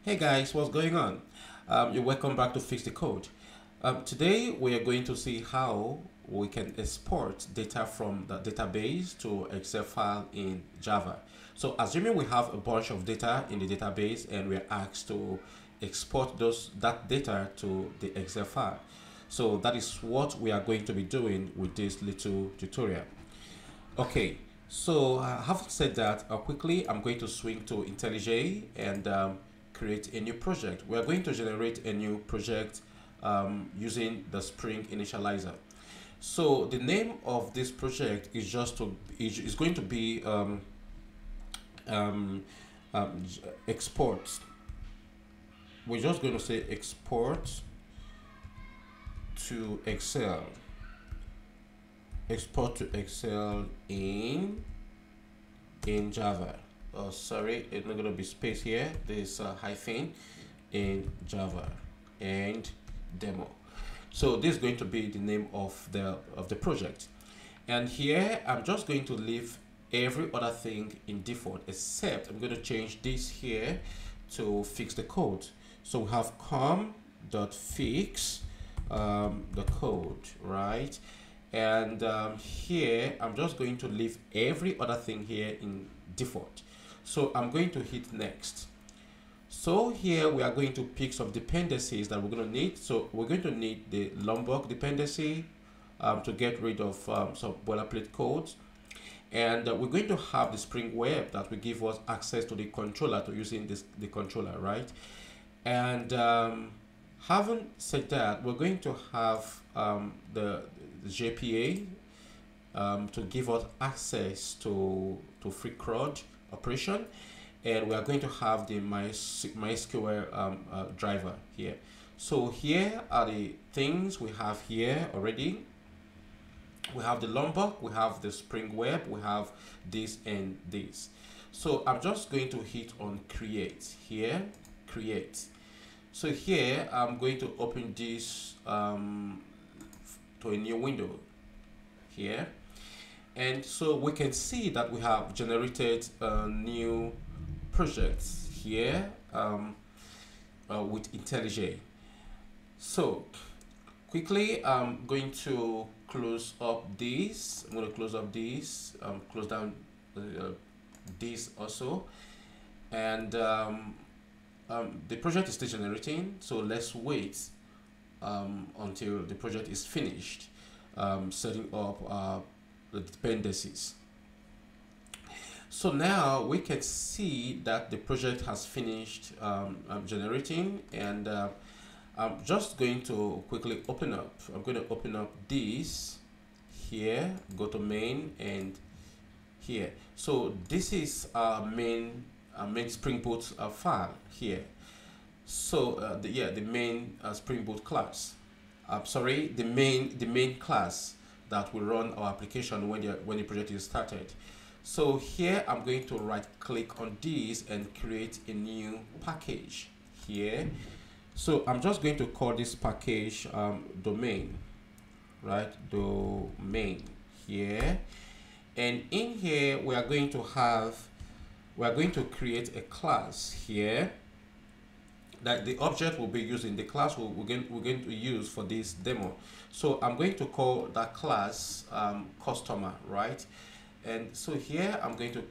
Hey guys, what's going on? You're welcome back to Fix the Code. Today we are going to see how we can export data from the database to Excel file in Java. So assuming we have a bunch of data in the database and we're asked to export that data to the Excel file. So that is what we are going to be doing with this little tutorial. Okay, so having said that, quickly I'm going to swing to IntelliJ and create a new project. We are going to generate a new project using the Spring Initializer. So the name of this project is going to be export. We're just going to say export to Excel. Export to Excel in Java. Oh, sorry, it's not going to be space here. There's a hyphen in Java and demo. So this is going to be the name of the project. And here I'm just going to leave every other thing in default, except I'm going to change this here to fix the code. So we have com.fix the code, right? And here I'm just going to leave every other thing here in default. So I'm going to hit next. So here we are going to pick some dependencies that we're going to need. So we're going to need the Lombok dependency to get rid of some boilerplate codes. And we're going to have the Spring Web that will give us access to the controller, to using the controller, right? And having said that, we're going to have the JPA to give us access to free CRUD operation, and we are going to have the MySQL driver here. So here are the things we have here already. We have the Lombok, we have the Spring Web, we have this and this. So I'm just going to hit on create here, create. So here I'm going to open this to a new window here, and so we can see that we have generated a new project here with IntelliJ. So quickly I'm going to close up this. I'm going to close up this, close down this also, and the project is still generating, so let's wait until the project is finished setting up the dependencies. So now we can see that the project has finished generating, and I'm just going to quickly open up. I'm going to open up this here, go to main, and here. So this is our main Spring Boot file here. So the main Spring Boot class. Sorry, the main class that will run our application when the project is started. So here I'm going to right click on this and create a new package here. So I'm just going to call this package domain, right? Domain here, and in here we are going to create a class here that the object will be using, the class we're going to use for this demo. So I'm going to call that class customer, right? And so here I'm going to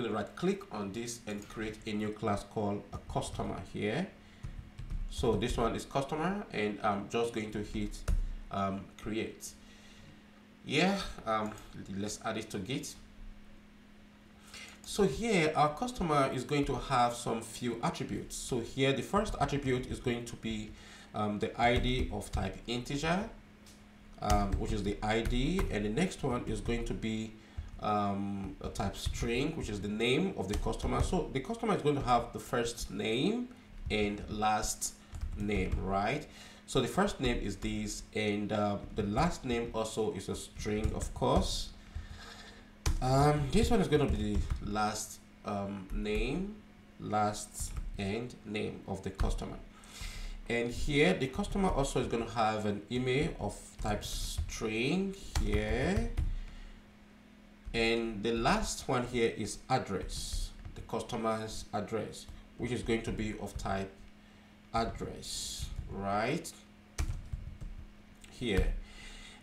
right click on this and create a new class called a customer here. So this one is customer, and I'm just going to hit create. Yeah, let's add it to Git. So here our customer is going to have some few attributes. So here the first attribute is going to be the ID of type integer, which is the ID, and the next one is going to be a type string, which is the name of the customer. So the customer is going to have the first name and last name, right? So the first name is this, and the last name also is a string, of course. This one is going to be the last name, last and name of the customer. And here the customer also is going to have an email of type string here, and the last one here is address, the customer's address, which is going to be of type address, right here.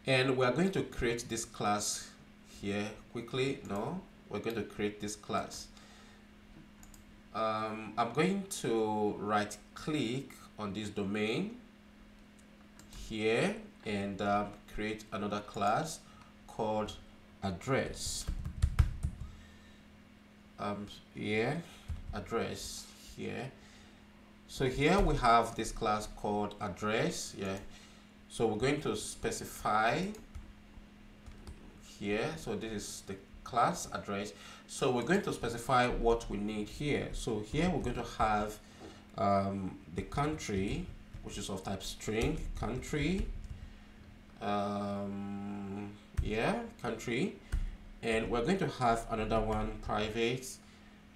And we are going to create this class here quickly. No, we're going to create this class. I'm going to right click on this domain here and create another class called address. Here, address here. So here we have this class called address. Yeah. So we're going to specify here. So this is the class address. So we're going to specify what we need here. So here we're going to have the country, which is of type string, country. Yeah, country. And we're going to have another one private,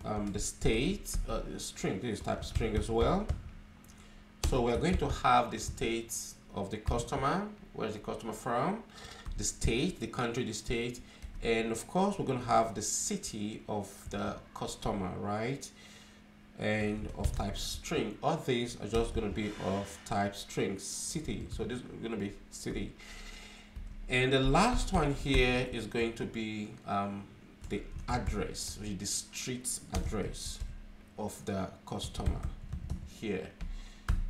the state, string. This is type string as well. So we're going to have the state of the customer. Where's the customer from? The state, the country, the state, and of course we're going to have the city of the customer, right? And of type string. All these are just going to be of type string, city. So this is going to be city. And the last one here is going to be the address, which is the street address of the customer here.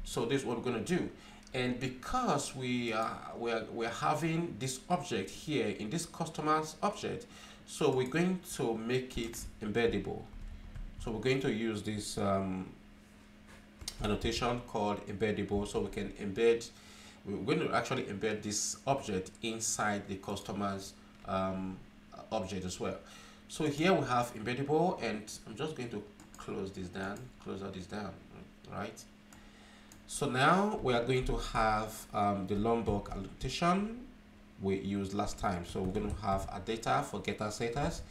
So this is what we're going to do. And because we're having this object here in this customer's object, so we're going to make it embeddable. So we're going to use this annotation called embeddable, so we can embed. We're going to actually embed this object inside the customer's object as well. So here we have embeddable, and I'm just going to close this down, right? So now we are going to have the Lombok annotation we used last time. So we're going to have a data for getter setters,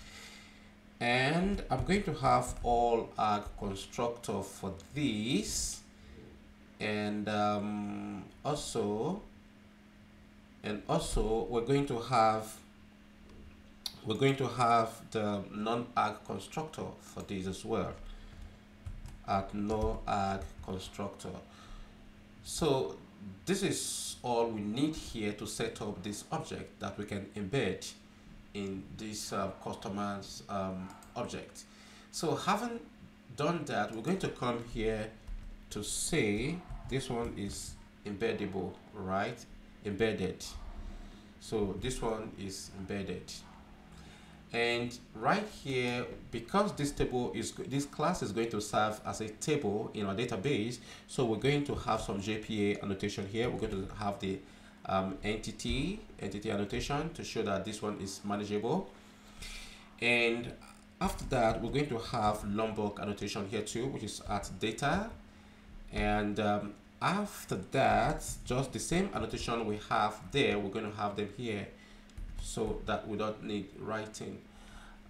and I'm going to have all arg constructor for this, and also we're going to have the non-arg constructor for this as well, at no arg constructor. So this is all we need here to set up this object that we can embed in this customer's object. So having done that, we're going to come here to say this one is embeddable, right? Embedded. So this one is embedded. And right here, because this class is going to serve as a table in our database, so we're going to have some JPA annotation here. We're going to have the entity annotation to show that this one is manageable. And after that, we're going to have Lombok annotation here too, which is at data. And after that, just the same annotation we have there, we're going to have them here, so that we don't need writing.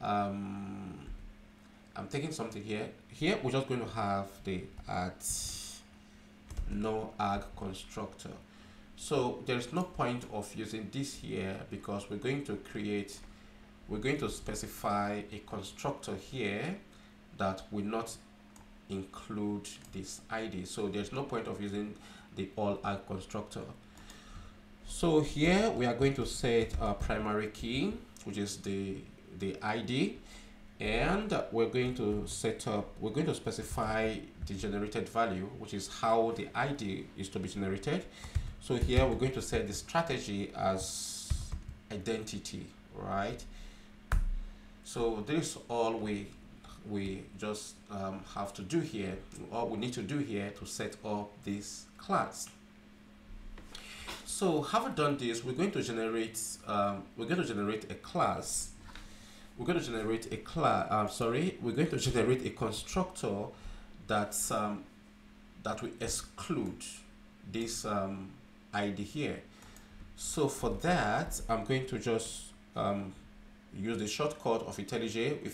I'm taking something here. Here we're just going to have the at no arg constructor. So there's no point of using this here, because we're going to specify a constructor here that will not include this ID. So there's no point of using the all arg constructor. So here we are going to set a primary key, which is the ID, and we're going to specify the generated value, which is how the ID is to be generated. So here we're going to set the strategy as identity, right? So this is all we just have to do here. All we need to do here to set up this class. So having done this, we're going to generate a class. We're going to generate a constructor that will exclude this ID here. So for that, I'm going to just use the shortcut of IntelliJ.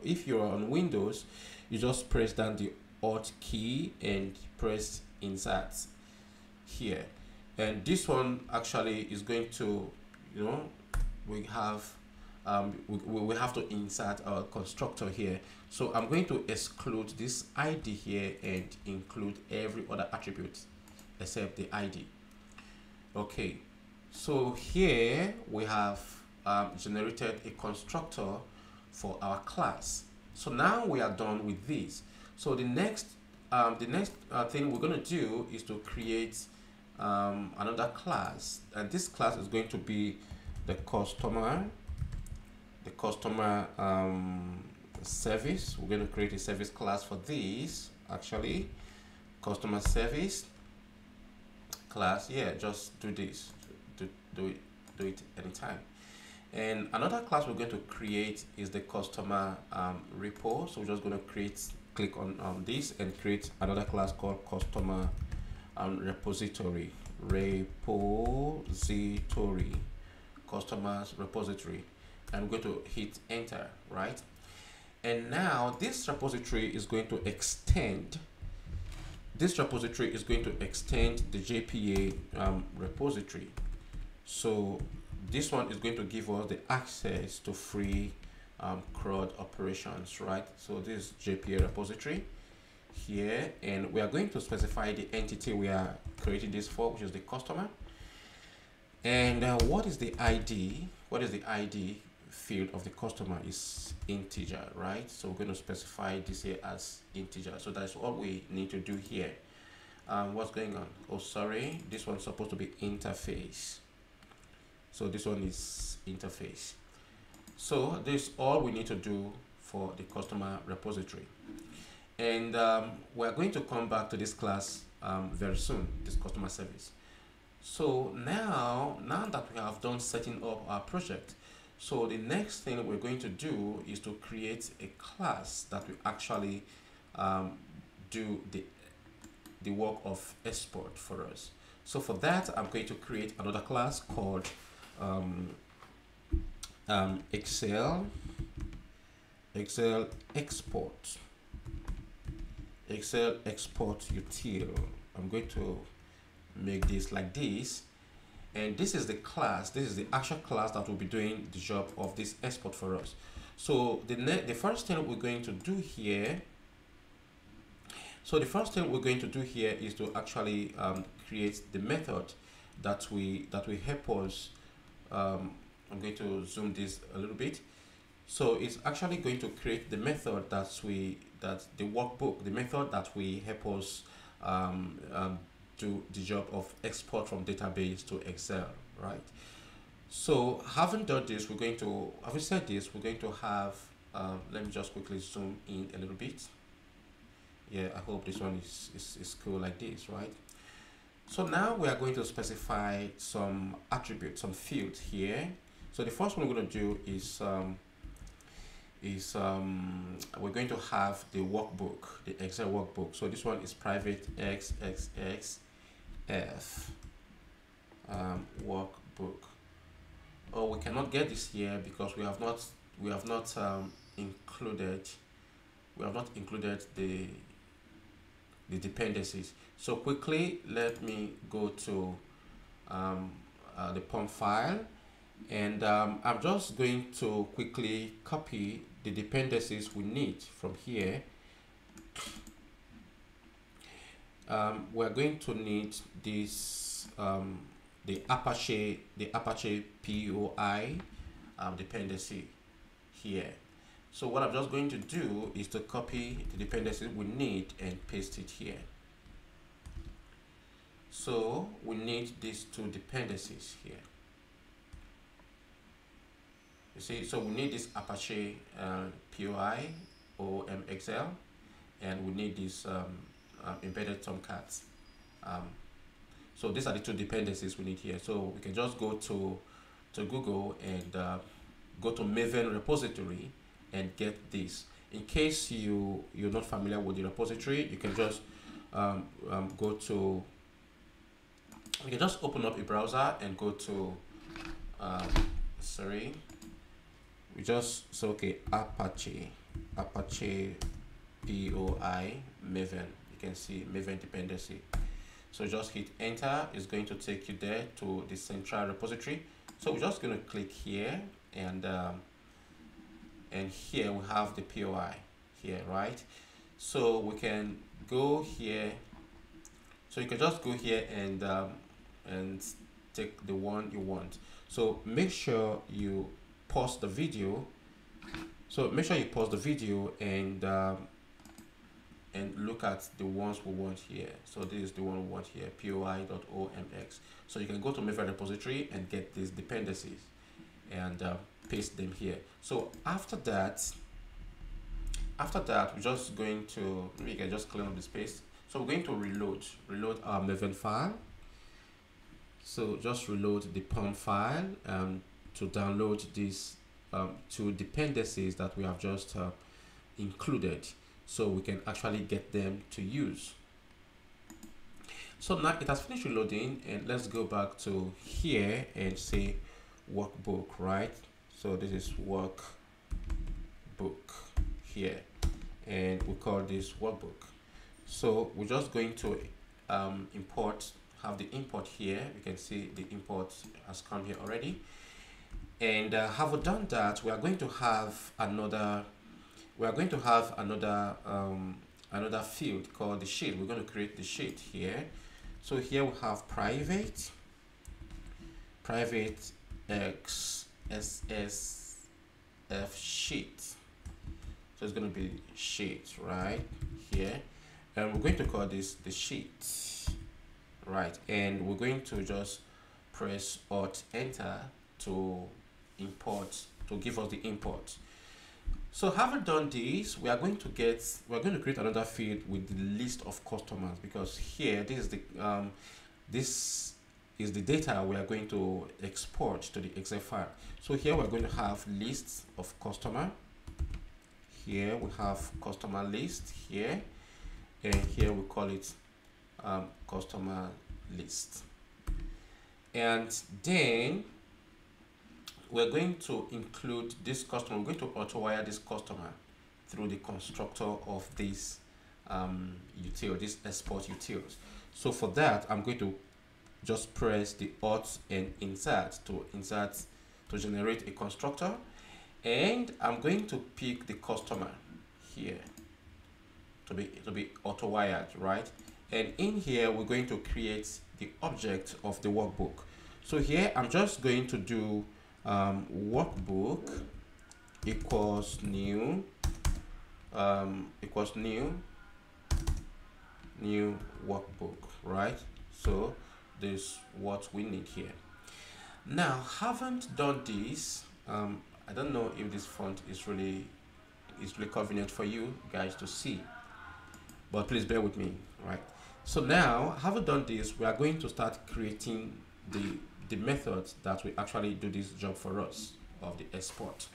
If you're on Windows, you just press down the Alt key and press Insert here. And this one actually is going to, we have we have to insert our constructor here. So I'm going to exclude this ID here and include every other attribute except the ID. Okay, so here we have generated a constructor for our class. So now we are done with this. So the next thing we're going to do is to create another class, and this class is going to be the customer service. We're going to create a service class for this. Actually, customer service class. Yeah, just do this, do it anytime. And another class we're going to create is the customer repo. So we're just going to click on this and create another class called customer repository, customers repository, and we're going to hit enter, right? And now this repository is going to extend the JPA repository. So this one is going to give us the access to free CRUD operations, right? So this is JPA repository here, and we are going to specify the entity we are creating this for, which is the customer. And what is the ID? What is the ID field of the customer? Is integer, right? So we're going to specify this here as integer. So that's all we need to do here. What's going on? Oh, sorry, this one's supposed to be interface. So this one is interface. So this is all we need to do for the customer repository. And we're going to come back to this class very soon, this customer service. So now that we have done setting up our project, so the next thing we're going to do is to create a class that will actually do the work of export for us. So for that, I'm going to create another class called Excel export util. I'm going to make this like this, and this is the class, this is the actual class that will be doing the job of this export for us. So the first thing we're going to do here is to actually create the method that we help us. I'm going to zoom this a little bit. So it's actually going to create the method the method that we help us do the job of export from database to Excel, right? So having done this, we're going to have, let me just quickly zoom in a little bit. Yeah, I hope this one is cool like this, right? So now we are going to specify some attributes, some fields here. So the first one we're going to do is we're going to have the workbook, the Excel workbook. So this one is private XXXF workbook. Oh, we cannot get this here because we have not included the dependencies. So quickly, let me go to the POM file, and I'm just going to quickly copy the dependencies we need from here. We're going to need this the Apache POI dependency here. So what I'm just going to do is to copy the dependencies we need and paste it here. So we need these two dependencies here. You see, so we need this Apache POI OMXL, and we need this embedded Tomcats. So these are the two dependencies we need here. So we can just go to Google and go to Maven repository and get this. In case you're not familiar with the repository, you can just you can just open up a browser and go to Apache POI Maven. You can see Maven dependency. So just hit enter. It's going to take you there to the central repository. So we're just going to click here and and here we have the POI here, right? So we can go here. So you can just go here and take the one you want. So make sure you pause the video. So make sure you pause the video and look at the ones we want here. So this is the one we want here, poi.omx. So you can go to Maven repository and get these dependencies and paste them here. So after that, we're just going to, maybe you can just clean up the space. So we're going to reload our Maven file. So just reload the POM file to download these two dependencies that we have just included, so we can actually get them to use. So now it has finished reloading, and let's go back to here and say workbook, right? So this is workbook here, and we call this workbook. So we're just going to have the import here. You can see the import has come here already. And have we done that, we are going to have another another field called the sheet. We're going to create the sheet here. So here we have private XSSF sheet. So it's going to be sheet right here, and we're going to call this the sheet, right? And we're going to just press Alt Enter to import, to give us the import. So having done this, we're going to create another field with the list of customers, because here this is the data we are going to export to the Excel file. So here we're going to have lists of customer. Here we have customer list here, and here we call it customer list. And then we're going to include this customer. We're going to auto-wire this customer through the constructor of this util, this export utils. So for that, I'm going to just press the Alt and insert to generate a constructor, and I'm going to pick the customer here to be auto-wired, right? And in here we're going to create the object of the workbook. So here I'm just going to do workbook equals new workbook, right? So this is what we need here. Now, haven't done this, I don't know if this font is really convenient for you guys to see, but please bear with me, right? So now, having done this, we are going to start creating the methods that will actually do this job for us of the export.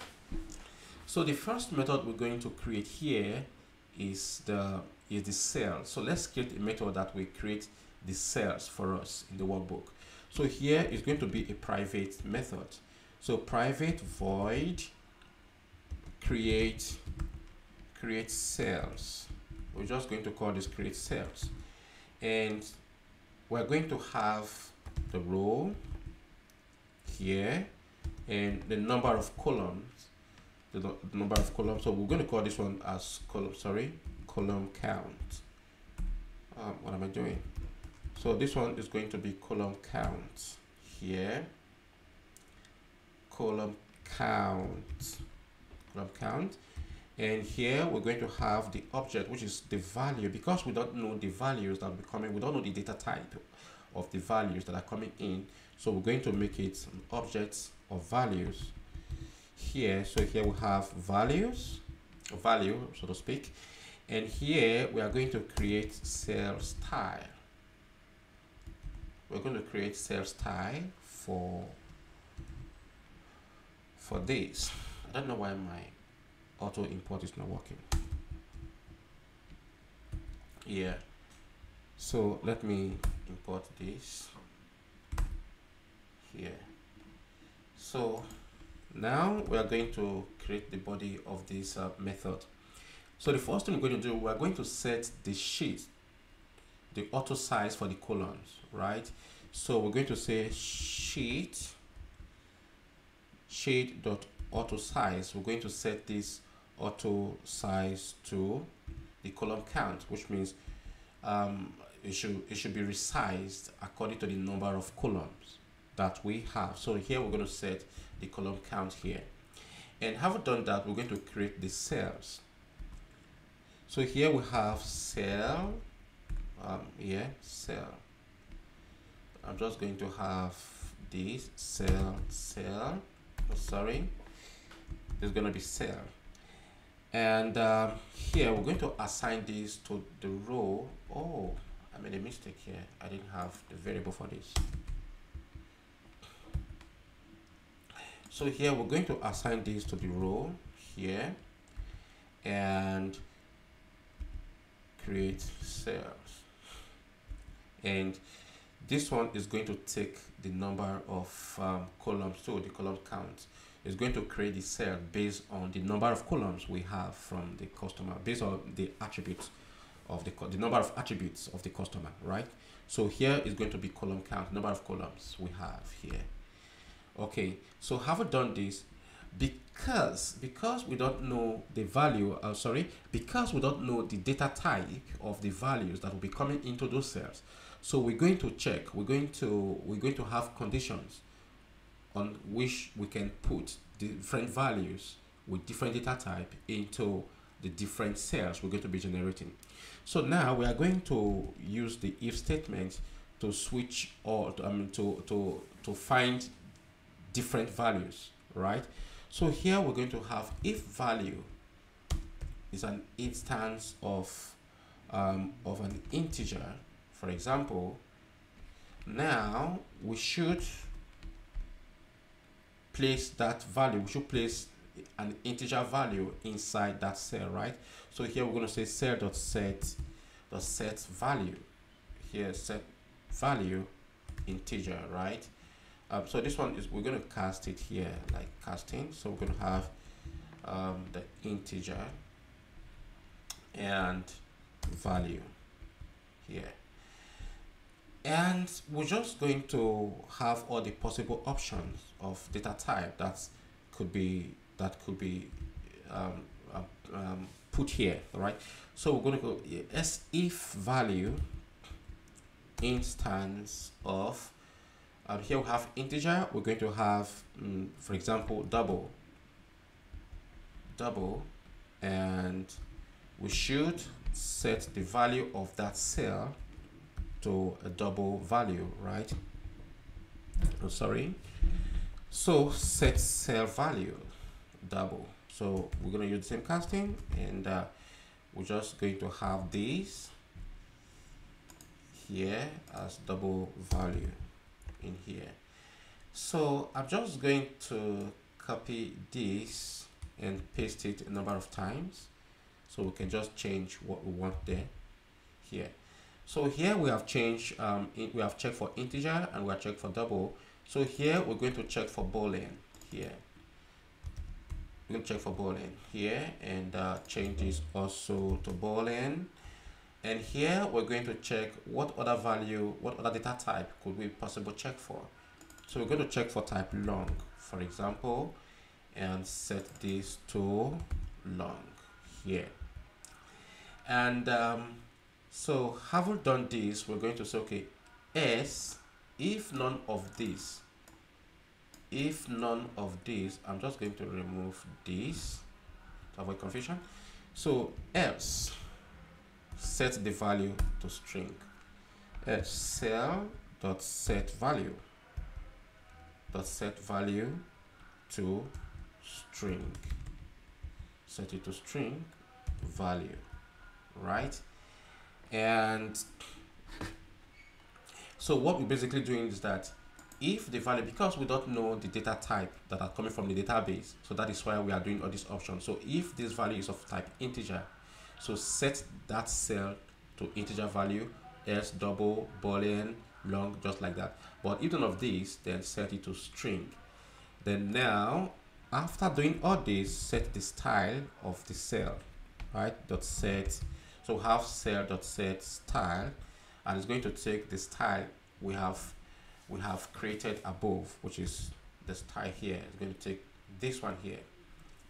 So the first method we're going to create here is the cell. So let's create a method that will create the cells for us in the workbook. So here is going to be a private method. So private void create cells. We're just going to call this create cells, and we're going to have the row here and the number of columns, the number of columns. So we're going to call this one as column count. What am I doing? So this one is going to be column count here, column count, and here we're going to have the object, which is the value, because we don't know the values that will be coming, we don't know the data type of the values that are coming in. So we're going to make it an object of values here. So here we have value, so to speak, and here we are going to create cell style. We're going to create cell style for this. I don't know why my auto import is not working. Yeah, so let me import this here. So now we are going to create the body of this method. So the first thing we're going to do, we're going to set the sheet, the auto size for the columns, right? So we're going to say sheet auto size, we're going to set this auto size to the column count, which means it should be resized according to the number of columns that we have. So here we're going to set the column count here, and having done that, we're going to create the cells. So here we have cell, cell. I'm just going to have this cell, sorry, it's going to be cell. And here we're going to assign this to the row. Oh, I made a mistake here. I didn't have the variable for this. So here we're going to assign this to the row here and create cells. And this one is going to take the number of columns, so the column count is going to create the cell based on the number of columns we have from the customer, based on the attributes of the number of attributes of the customer, right? So here is going to be column count, number of columns we have here. Okay, so having done this, because we don't know the value, because we don't know the data type of the values that will be coming into those cells, so we're going to check, we're going to have conditions on which we can put different values with different data type into the different cells we're going to be generating. So now we are going to use the if statement to switch, or to find different values, right? So here we're going to have if value is an instance of an integer, for example. Now we should place that value, we should place an integer value inside that cell, right? So here we're going to say cell.set value, here set value integer, right? So this one is, we're going to cast it here like casting. So we're going to have the integer and value here, and we're just going to have all the possible options of data type that could be put here, right? So we're going to go as if value instance of, here we have integer, we're going to have for example double, and we should set the value of that cell to a double value, right? Oh, sorry. So set cell value double. So we're going to use the same casting, and we're just going to have this here as double value in here. So I'm just going to copy this and paste it a number of times, so we can just change what we want there here. So here we have changed, we have checked for integer and we have checked for double. So here we're going to check for boolean here. We're going to check for boolean here, and change this also to boolean. And here we're going to check what other value, what other data type could we possibly check for. So we're going to check for type long, for example, and set this to long here. And so having done this, we're going to say, okay, else if none of this, I'm just going to remove this to avoid confusion. So else set the value to string, cell.set value to string, set it to string value, right? And so what we're basically doing is that if the value, because we don't know the data type that are coming from the database, so that is why we are doing all these options. So if this value is of type integer, so set that cell to integer value, else double, boolean, long, just like that. But if none of these, then set it to string. Then now, after doing all this, set the style of the cell, right? Dot set. So have cell.set style, and it's going to take the style we have created above, which is the style here. It's going to take this one here.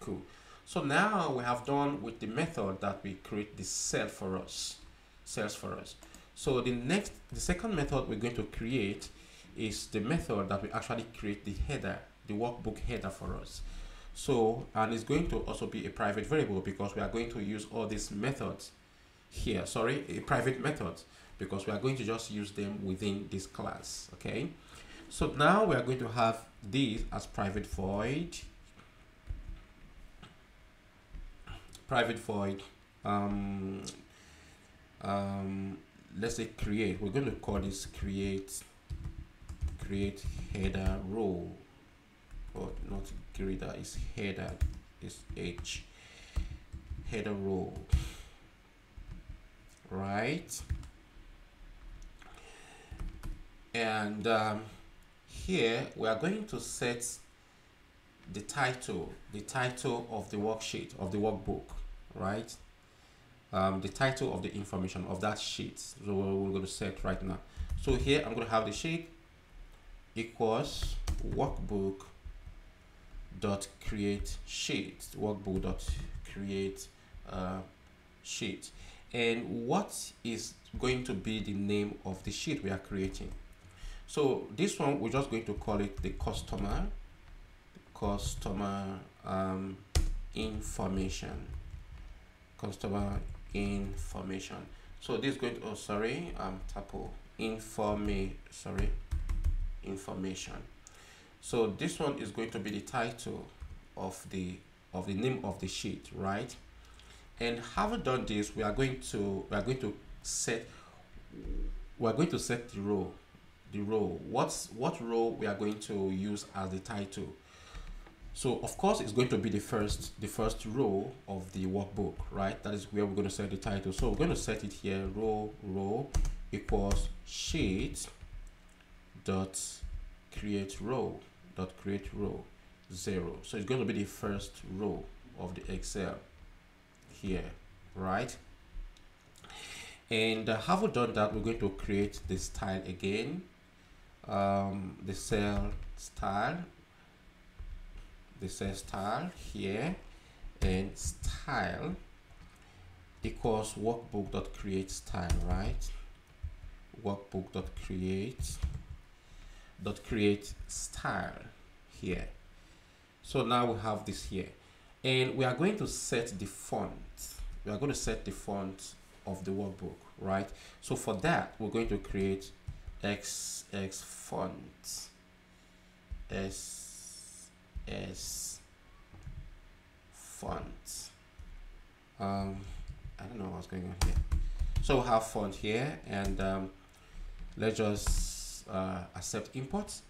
Cool. So now we have done with the method that we create the cell for us, cells for us. So the second method we're going to create is the method that we actually create the header, the workbook header for us. So, and it's going to also be a private variable because we are going to use all these methods here, sorry, a private method, because we are going to just use them within this class. Okay, so now we are going to have this as private void, let's say create. We're going to call this create header row, or not greater, is header, is h, header row, right? And here we are going to set the title of the worksheet, of the workbook, right? The title of the information of that sheet. So we're going to set right now. So here I'm going to have the sheet equals workbook dot create sheet, workbook dot create sheet. And what is going to be the name of the sheet we are creating? So this one, we're just going to call it the customer information, customer information. So this is going to, oh sorry, typo, information. So this one is going to be the title of the name of the sheet, right? And having done this, we are going to set the row. What row we are going to use as the title. So of course it's going to be the first row of the workbook, right? That is where we're going to set the title. So we're going to set it here, row equals sheet dot create row 0. So it's going to be the first row of the Excel here, right? And having done that, we're going to create the style again, the cell style here, and style equals workbook.create style, right? Workbook.create style here. So now we have this here, and we are going to set the font. We are going to set the font of the workbook, right? So for that, we're going to create x font, s font. I don't know what's going on here. So we'll have font here, and let's just accept imports.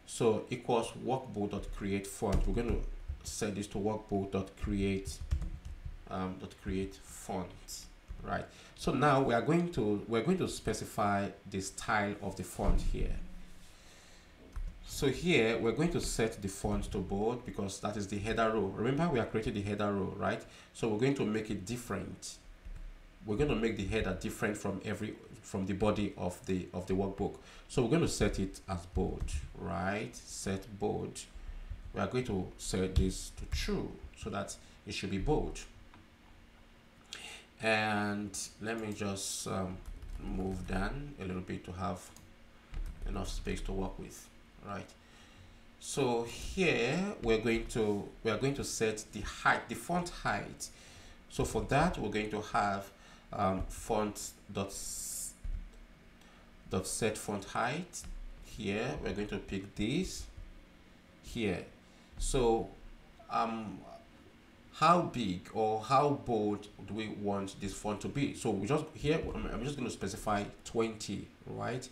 So equals workbook.create font. We're going to set this to workbook.create font, right? So now we're going to specify the style of the font here. So here we're going to set the font to bold because that is the header row. Remember, we are creating the header row, right? So we're going to make it different. We're going to make the header different from the body of the workbook. So we're going to set it as bold, right? Set bold. We are going to set this to true so that it should be bold. And let me just move down a little bit to have enough space to work with, right? So here we're going to set the height, the font height. So for that, we're going to have font dot set font height here. We're going to pick this here. So how big or how bold do we want this font to be? So we just here, I'm just going to specify 20, right?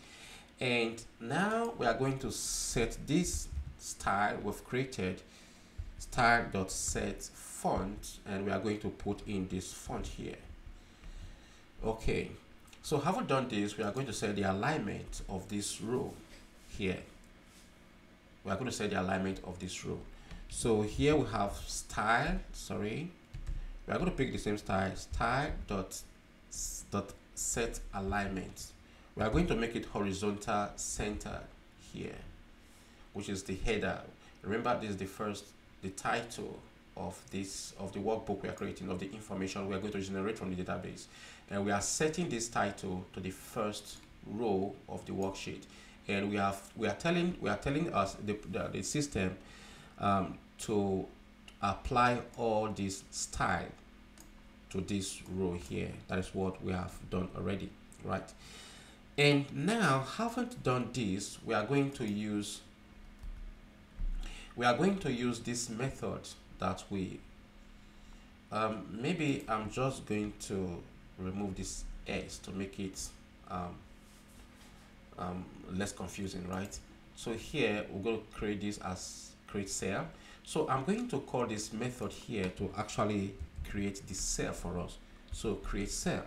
And now we are going to set this style we've created, style.set font, and we are going to put in this font here. Okay, so having done this, we are going to set the alignment of this row here. We are going to set the alignment of this row. So here we have style, sorry, we are going to pick the same style dot set alignment. We are going to make it horizontal center here, which is the header. Remember, this is the first the title of the workbook we are creating, of the information we are going to generate from the database, and we are setting this title to the first row of the worksheet, and we are telling us the system to apply all this style to this row here. That is what we have done already, right? And now, having done this, we are going to use this method that we maybe I'm just going to remove this s to make it less confusing, right? So here we're going to create this as create cell. So I'm going to call this method here to actually create this cell for us. So create cell,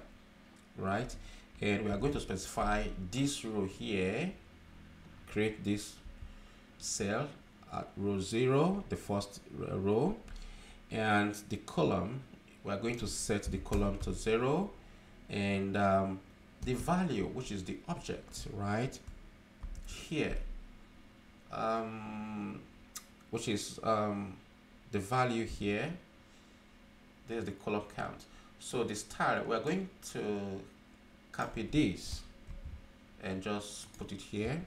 right? And we are going to specify this row here, create this cell at row 0, the first row, and the column, we are going to set the column to 0, and the value, which is the object, right here, which is the value here. There's the column count. So the style, we are going to copy this and just put it here.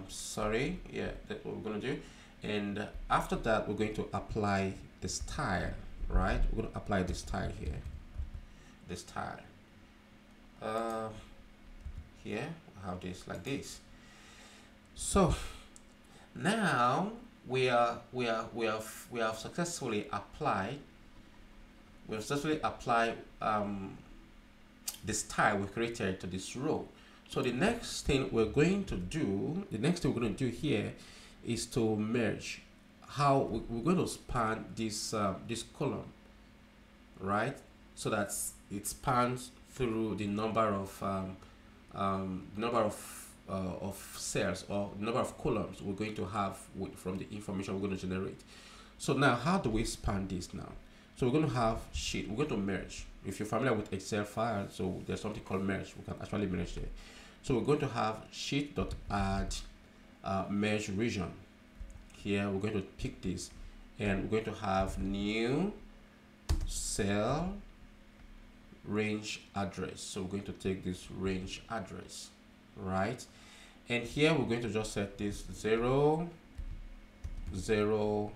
Sorry, yeah, that's what we're going to do. And after that, we're going to apply the style, right? We're going to apply the style here, the style. Here we have this like this. So now we have successfully applied the style we created to this row. So the next thing we're going to do here is to merge. How we're going to span this this column, right? So that it spans through the number of cells, or the number of columns we're going to have from the information we're going to generate. So now, how do we span this now? So we're going to have sheet. We're going to merge. If you're familiar with Excel files, so there's something called merge. We can actually merge there. So we're going to have sheet.add merge region. Here we're going to pick this, and we're going to have new cell range address. So we're going to take this range address, right? And here we're going to just set this 0, 0,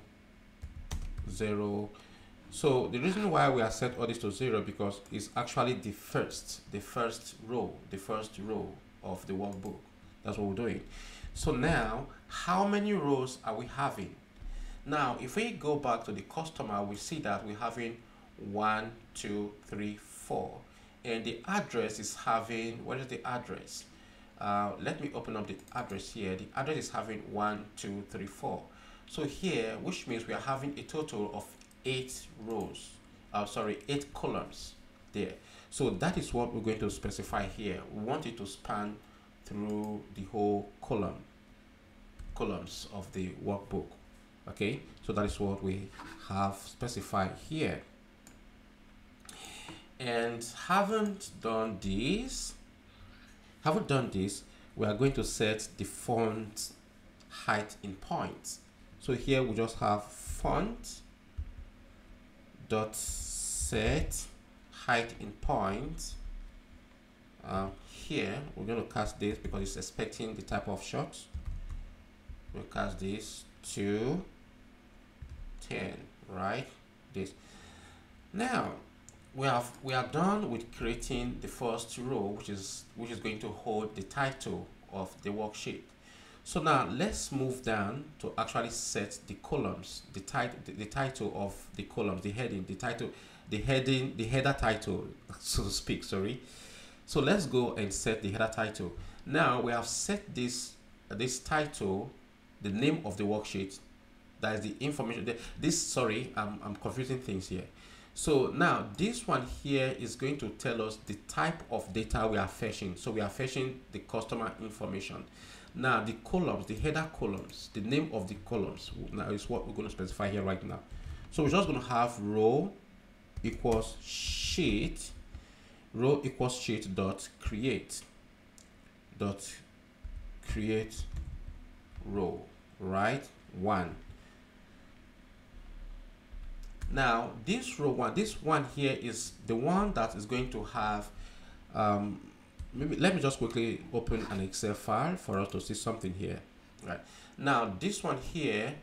0. So the reason why we have set all this to 0, because it's actually the first row of the workbook. That's what we're doing. So now, how many rows are we having? Now, if we go back to the customer, we see that we're having 1, 2, 3, 4, and the address is having, what is the address? Let me open up the address here. The address is having 1, 2, 3, 4. So here, which means we are having a total of 8 rows. 8 columns there. So that is what we're going to specify here. We want it to span through the whole columns of the workbook. Okay, so that is what we have specified here. And haven't done this, we are going to set the font height in points. So here we just have font dot set height in points. Here we're going to cast this because it's expecting the type of shots. We'll cast this to 10, right? This. Now we are done with creating the first row, which is going to hold the title of the worksheet. So now let's move down to actually set the columns, the title of the columns, the heading, the title, the header title, so to speak. Sorry. So let's go and set the header title. Now we have set this title, the name of the worksheet. That is the information. I'm confusing things here. So now this one here is going to tell us the type of data we are fetching. So we are fetching the customer information. Now the columns, the header columns, the name of the columns now is what we're going to specify here right now. So we're just going to have row equals sheet dot create row, right? 1. Now this row one, this one here is the one that is going to have maybe let me just quickly open an Excel file for us to see something here. Right now, this one here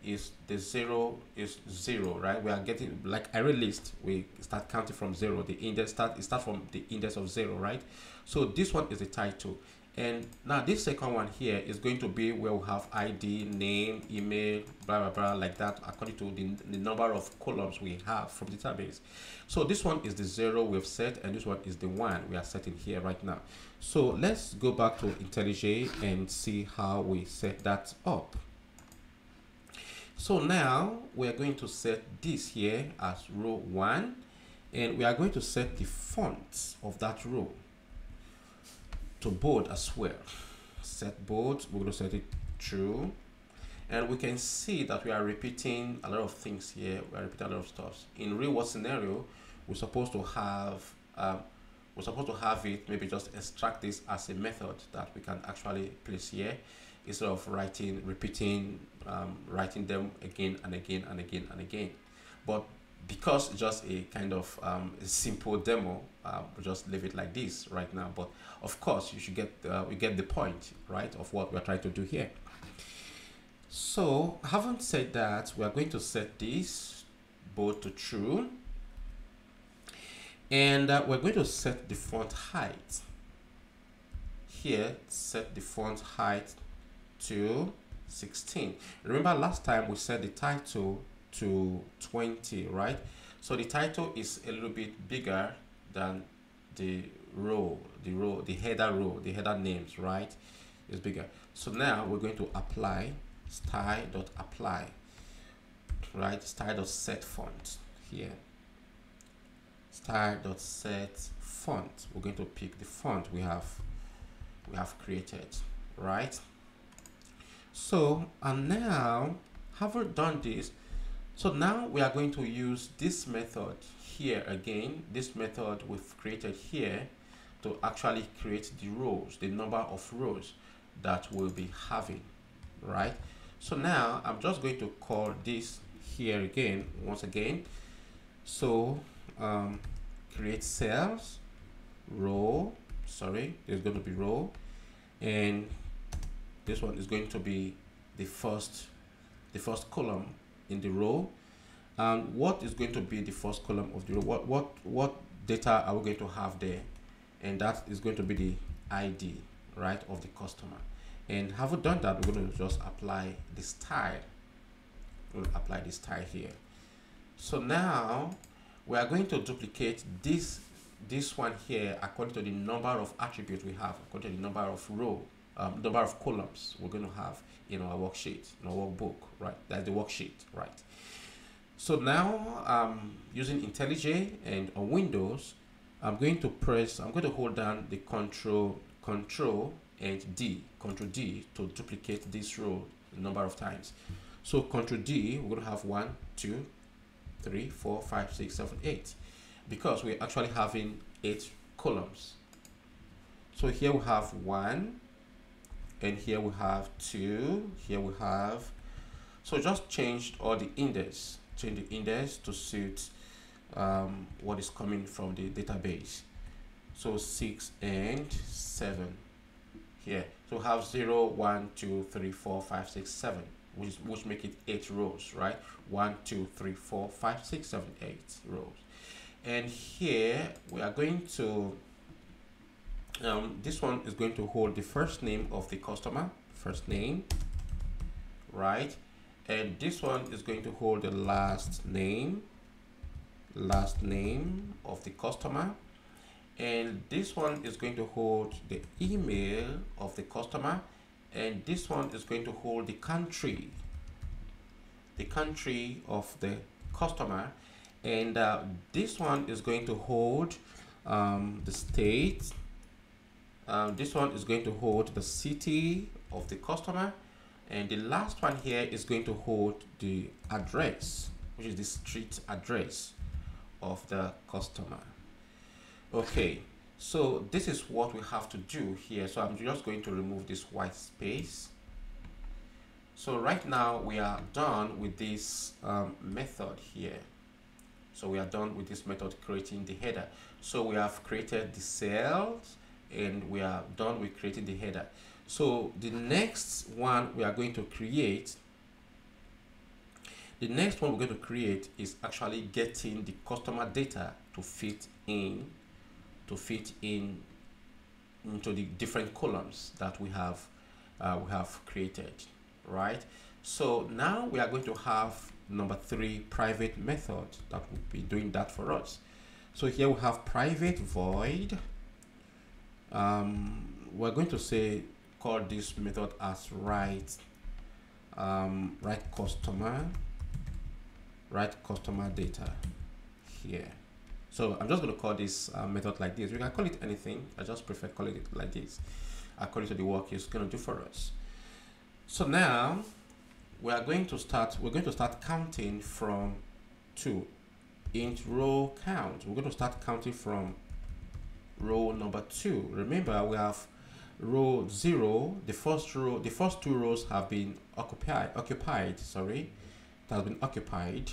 is the zero is zero, right? We are getting like array list. We start counting from zero. The index start from the index of zero, right? So this one is the title, and now this second one here is going to be where we have ID, name, email, blah blah blah, like that, according to the number of columns we have from the database. So this one is the zero we've set, and this one is the one we are setting here right now. So let's go back to IntelliJ and see how we set that up. So now we are going to set this here as row 1, and we are going to set the font of that row to bold as well. Set bold, we're going to set it true, and we can see that we are repeating a lot of things here. We are repeating a lot of stuff. In real world scenario, we're supposed to have it, maybe just extract this as a method that we can actually place here, instead of repeating writing them again and again and again and again. But because it's just a kind of a simple demo, we'll just leave it like this right now. But of course, you should we get the point, right, of what we're trying to do here. So having said that, we are going to set this bold to true, and we're going to set the font height here. Set the font height to 16. Remember last time we set the title to 20, right? So the title is a little bit bigger than the header row, the header names, right? Is bigger. So now we're going to apply style.apply, right? Style.set font here. Style.set font. We're going to pick the font we have created, right? So, and now having done this, so now we are going to use this method here again, this method we've created here, to actually create the rows, the number of rows that we'll be having, right? So now I'm just going to call this here again, once again. So create cells, row, sorry, there's going to be row, and this one is going to be the first column in the row. And what is going to be the first column of the row? What data are we going to have there? And that is going to be the ID, right, of the customer. And having done that, we're going to just apply the style. We'll apply the style here. So now we are going to duplicate this one here according to the number of attributes we have, according to the number of row, number of columns we're going to have in our worksheet, in our workbook, right? That's the worksheet, right? So now using IntelliJ and on Windows, I'm going to hold down the Control and D, Control D, to duplicate this row a number of times. So Control D, we're going to have 1, 2, 3, 4, 5, 6, 7, 8, because we're actually having 8 columns. So here we have 1, and here we have 2, here we have, so just changed all the index, change the index to suit what is coming from the database. So 6 and 7 here. So we have 0, 1, 2, 3, 4, 5, 6, 7, which make it 8 rows, right? 1, 2, 3, 4, 5, 6, 7, 8 rows. And here we are going to this one is going to hold the first name of the customer, first name, right? And this one is going to hold the last name of the customer. And this one is going to hold the email of the customer. And this one is going to hold the country of the customer. And this one is going to hold the state. This one is going to hold the city of the customer, and the last one here is going to hold the address, which is the street address of the customer. Okay, so this is what we have to do here. So I'm just going to remove this white space. So right now we are done with this method here. So we are done with this method creating the header. So we have created the cells and we are done with creating the header. So the next one we are going to create, is actually getting the customer data to fit in into the different columns that we have created, right? So now we are going to have number 3 private method that will be doing that for us. So here we have private void. We're going to call this method as write customer data here. So I'm just going to call this method like this. We can call it anything. I just prefer calling it like this according to the work it's going to do for us. So now we're going to start counting from 2 int row count. We're going to start counting from row number 2. Remember, we have row 0. The first 2 rows have been occupied. Sorry, it has been occupied,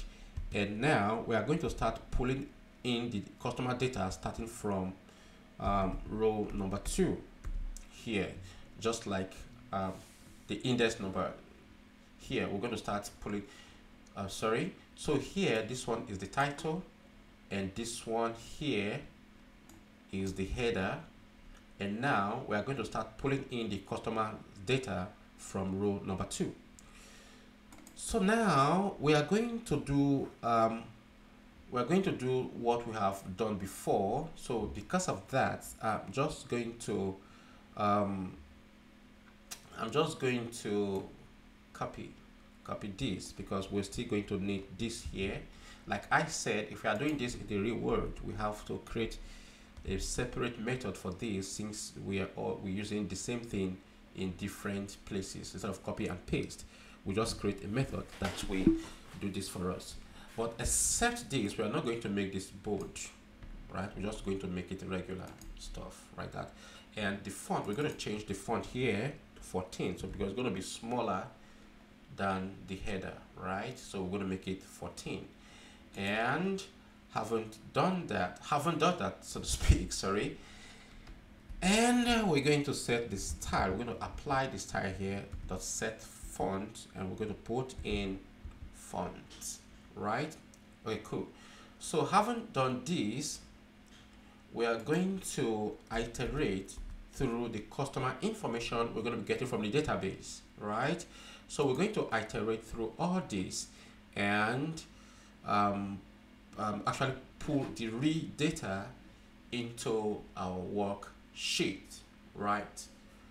and now we are going to start pulling in the customer data starting from row number 2 here, just like the index number here. We're going to start pulling so here this one is the title, and this one here is the header, and now we are going to start pulling in the customer data from row number 2. So now we are going to do what we have done before. So because of that, I'm just going to copy this, because we're still going to need this here. Like I said, if we are doing this in the real world, we have to create a separate method for this, since we're using the same thing in different places. Instead of copy and paste, we just create a method that will do this for us. But except this, we are not going to make this bold, right? We're just going to make it regular stuff like that. And the font, we're going to change the font here to 14, so because it's going to be smaller than the header, right? So we're going to make it 14. And haven't done that, so to speak, sorry. And we're going to set the style. We're going to apply the style here, dot set font, and we're going to put in font, right? Okay, cool. So having done this, we are going to iterate through the customer information we're going to be getting from the database, right? So we're going to iterate through all this and actually pull the real data into our worksheet, right?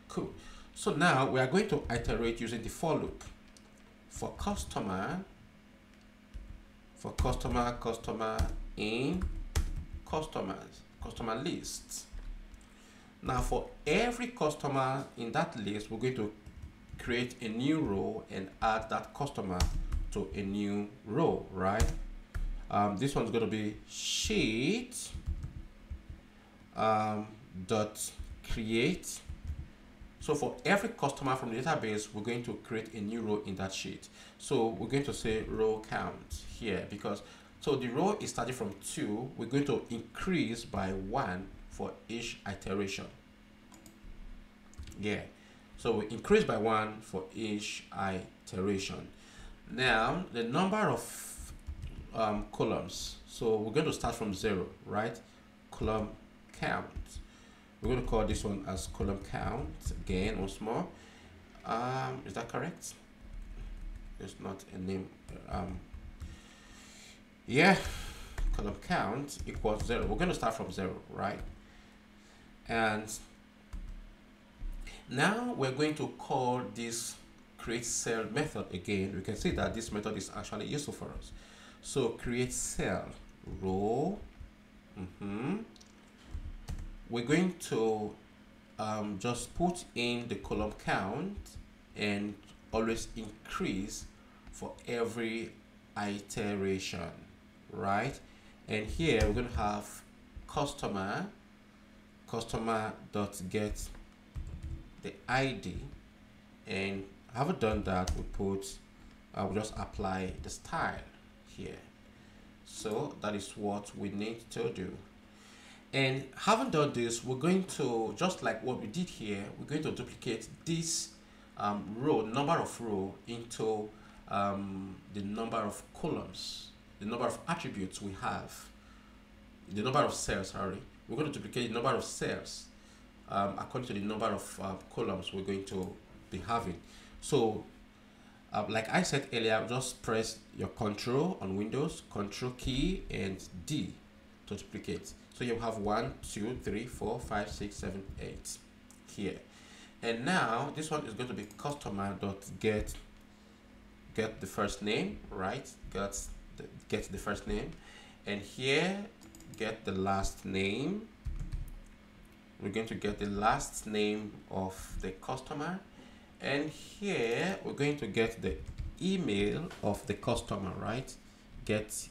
Cool. So now we are going to iterate using the for loop. For customer in customer list. Now for every customer in that list, we're going to create a new row and add that customer to a new row, right? This one's going to be sheet dot create. So for every customer from the database, we're going to create a new row in that sheet. So we're going to say row count here, because so the row is starting from 2. We're going to increase by 1 for each iteration. Yeah. So we increase by 1 for each iteration. Now the number of columns. So we're going to start from 0, right? Column count. We're going to call this one as column count again once more. Is that correct? There's not a name. Yeah, column count equals 0. We're going to start from 0, right? And now we're going to call this create cell method again. We can see that this method is actually useful for us. So create cell row. We're going to just put in the column count and always increase for every iteration, right? And here we're going to have customer dot get the ID, and having done that, we'll just apply the style here. So that is what we need to do. And having done this, we're going to, just like what we did here, we're going to duplicate this row, number of row, into the number of columns, the number of attributes we have, the number of cells, sorry. We're going to duplicate the number of cells according to the number of columns we're going to be having. So like I said earlier, just press your Control on Windows, Control key and D to duplicate. So you have 1, 2, 3, 4, 5, 6, 7, 8 here. And now this one is going to be customer.get the first name, right? Get the first name, and here get the last name. We're going to get the last name of the customer, and here we're going to get the email of the customer, right? Get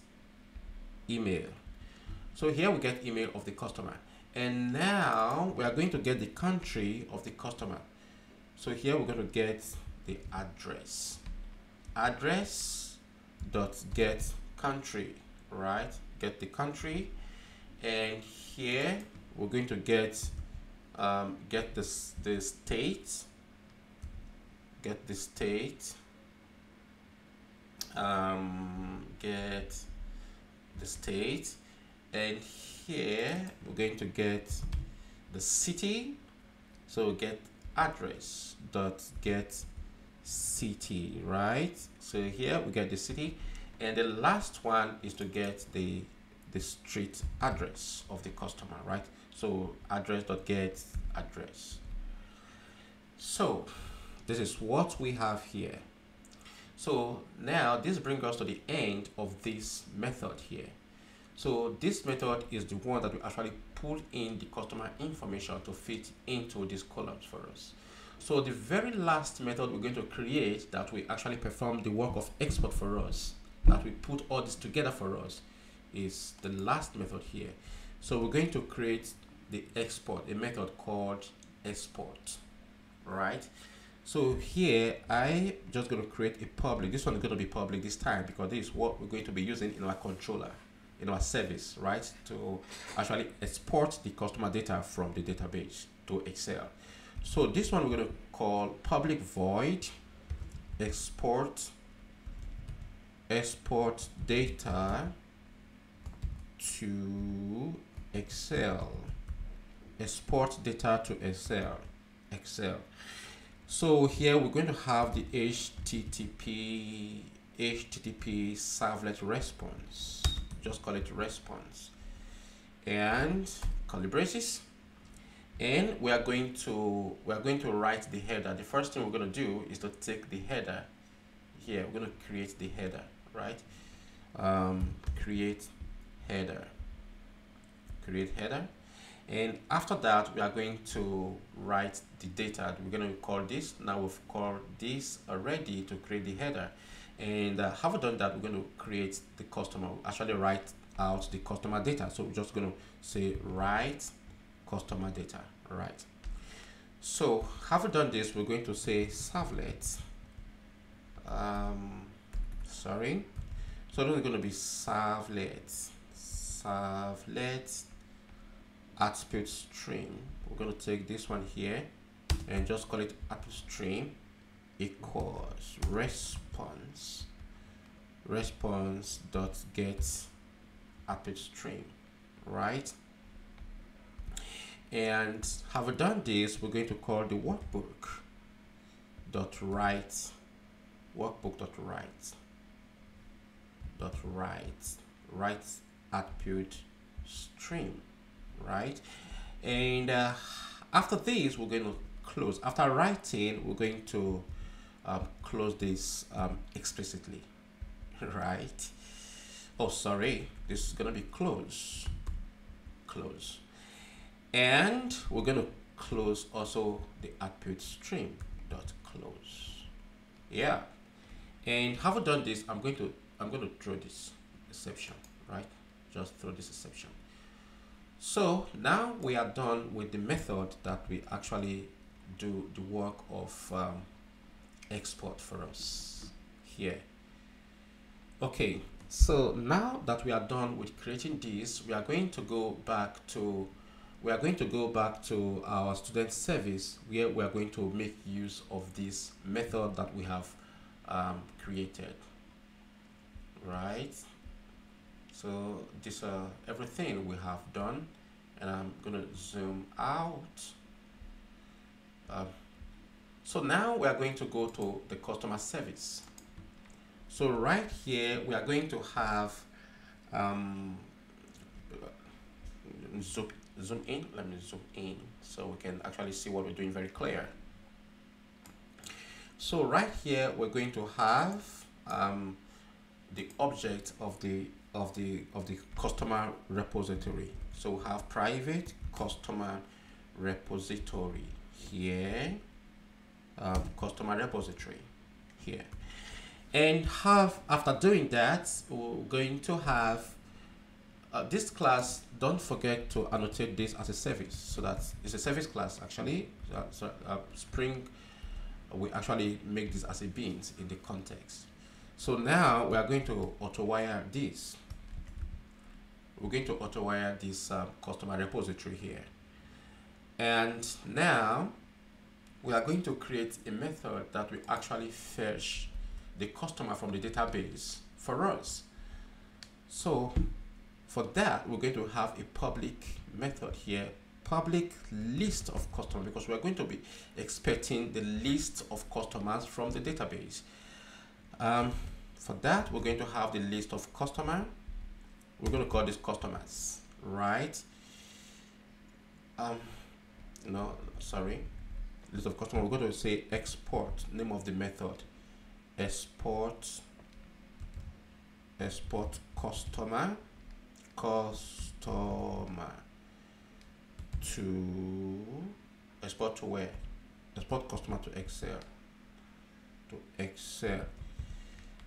email. So here we get email of the customer, and now we are going to get the country of the customer. So here we're going to get the address. Address dot get country, right? Get the country, and here we're going to get the state. Get the state. Get the state, and here we're going to get the city. So get address dot get city, right? So here we get the city, and the last one is to get the street address of the customer, right? So address dot get address. So this is what we have here. So now this brings us to the end of this method here. So this method is the one that we actually pull in the customer information to fit into these columns for us. So the very last method we're going to create that we actually perform the work of export for us, that we put all this together for us, is the last method here. So we're going to create the export, a method called export, right? So here I just going to create a public. This one is going to be public this time because this is what we're going to be using in our controller, in our service, right? To actually export the customer data from the database to Excel. So this one we're going to call public void export data to Excel. Export data to Excel. So here we're going to have the HTTP servlet response. Just call it response, and curly braces. And we are going to write the header. The first thing we're going to do is to take the header here. We're going to create the header, right? Create header, and after that we are going to write the data. We're going to call this. Now we've called this already to create the header, and having done that, we're going to create the customer. We'll actually write out the customer data. So we're just going to say write customer data, right? So having done this, we're going to say servlet. Sorry. So this is going to be servlet attribute stream. We're going to take this one here and just call it attribute stream equals response dot get attribute stream, right? And having done this, we're going to call the workbook dot write attribute stream, right? And after this, we're going to close. After writing, we're going to close this explicitly, right? Oh, sorry, this is going to be close, and we're going to close also the attribute stream dot close. Yeah, and having done this, I'm going to throw this exception, right? Just throw this exception. So now we are done with the method that we actually do the work of export for us here. Okay, So now that we are done with creating this, we are going to go back to our student service, where we are going to make use of this method that we have created, right? So this everything we have done, and I'm gonna zoom out. So now we are going to go to the customer service. So right here we are going to have zoom in. Let me zoom in so we can actually see what we're doing very clear. So right here we're going to have the object of the customer repository. So we have private customer repository here, customer repository here, and after doing that, we're going to have this class. Don't forget to annotate this as a service, so that it's a service class actually. Spring we actually make this as a beans in the context. So now we are going to auto-wire this. We're going to auto-wire this customer repository here, and now we are going to create a method that will actually fetch the customer from the database for us. So for that, we're going to have a public method here, public list of customers, because we're going to be expecting the list of customers from the database. For that, we're going to have the list of customer. We're going to call this customers, right? No, sorry. List of customer. We're going to say export, name of the method, export customer to export to where? Export customer to Excel.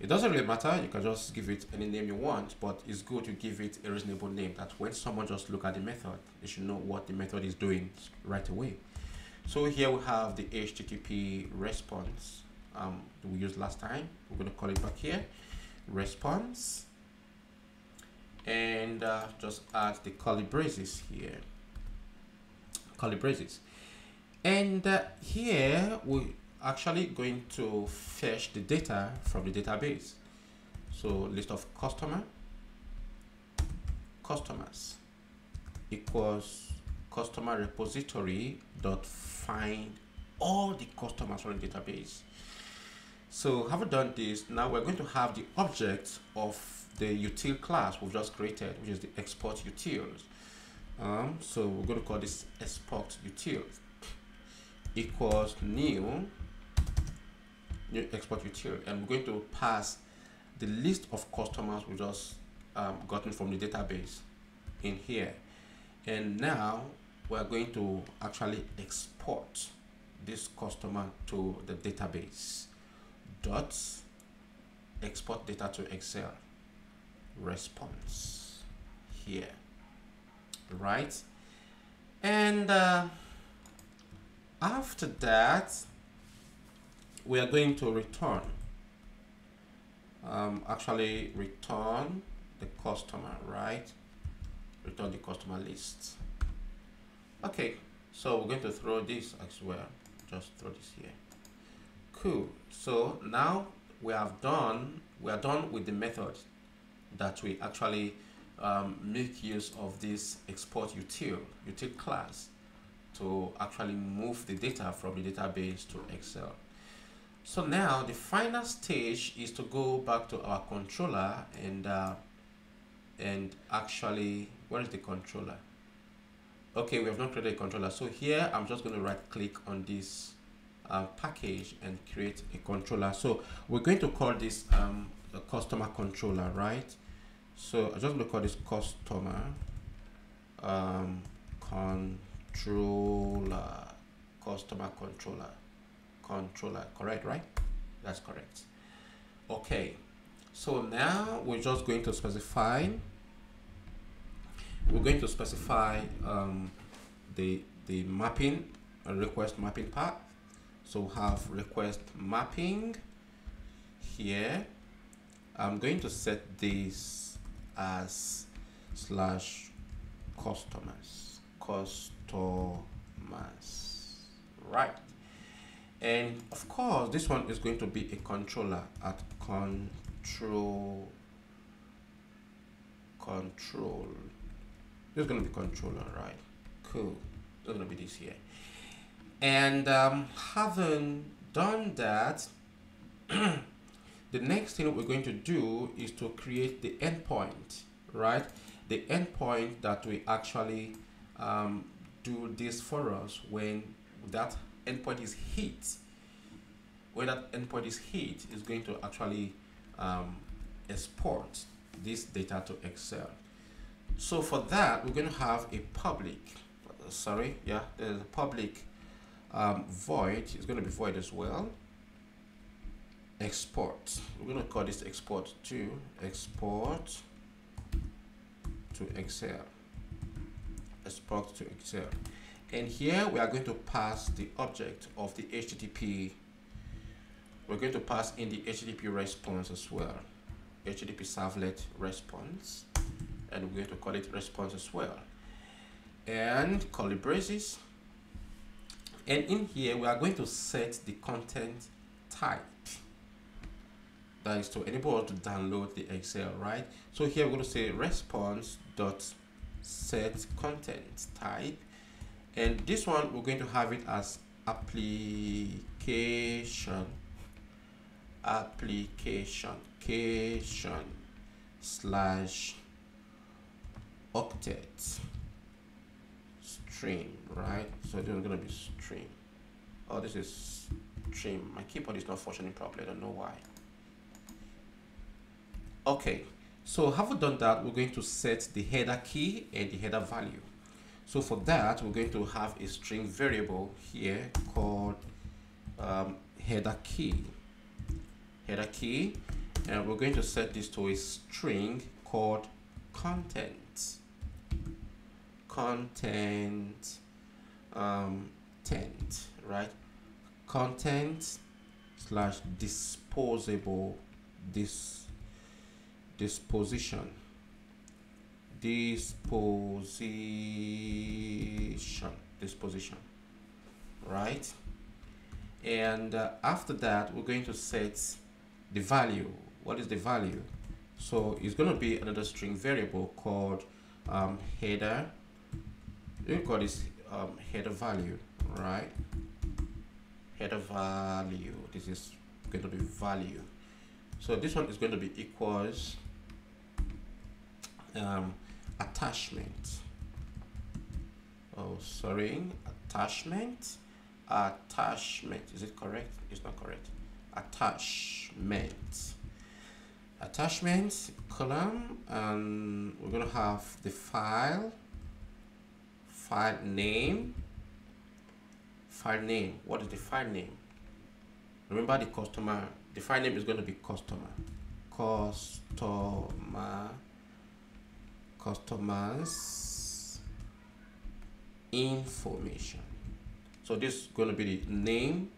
It doesn't really matter, you can just give it any name you want, but it's good to give it a reasonable name that when someone just look at the method, they should know what the method is doing right away. So here we have the HTTP response we used last time. We're going to call it back here, response, and just add the curly braces here, curly braces, and here we actually going to fetch the data from the database. So list of customers equals customer repository dot find all the customers from the database. So having done this, now we're going to have the object of the util class we've just created, which is the export utils. So we're going to call this export utils equals new export util, and we're going to pass the list of customers we just gotten from the database in here. And now we're going to actually export this customer to the database. Dot export data to Excel response here, right? And after that, we are going to return actually return the customer, right? Return the customer list. Okay, so we're going to throw this as well. Just throw this here. Cool. So now we are done with the method that we actually make use of this export util class to actually move the data from the database to Excel. So now the final stage is to go back to our controller and actually, where is the controller? Okay, we have not created a controller. So here I'm just going to right click on this package and create a controller. So we're going to call this a customer controller, right? So I'm just going to call this customer controller, correct, right? That's correct. Okay, so now we're just going to specify the mapping and request mapping path. So we have request mapping here, I'm going to set this as slash customers, right? And of course, this one is going to be a controller at control. This is going to be controller, right? Cool. It's going to be this here. And having done that, the next thing we're going to do is to create the endpoint, right? The endpoint that we actually do this for us when that endpoint is hit. When that endpoint is hit, is going to actually export this data to Excel. So for that, we're going to have a public, there's a public void. It's going to be void as well. Export. We're going to call this export to Excel. Export to Excel. And here we are going to pass the object of the HTTP. We're going to pass in the HTTP response as well. HTTP servlet response. And we're going to call it response as well. And curly braces. And in here, we are going to set the content type. That is to enable us to download the Excel, right? So here we're going to say response dot set content type, and this one we're going to have it as application slash octet string, right? So this is going to be string. Oh, this is string. My keyboard is not functioning properly. I don't know why. Okay, so having done that, we're going to set the header key and the header value. So for that, we're going to have a string variable here called header key. And we're going to set this to a string called content, right? Content slash disposable disposition, right? And after that, we're going to set the value. What is the value? So it's going to be another string variable called header. You call this header value, right? Header value. This is going to be value. So this one is going to be equals attachment. Attachment. Is it correct? It's not correct. Attachment column, and we're going to have the file name. What is the file name? Remember the customer. The file name is going to be customers information. So this is going to be the name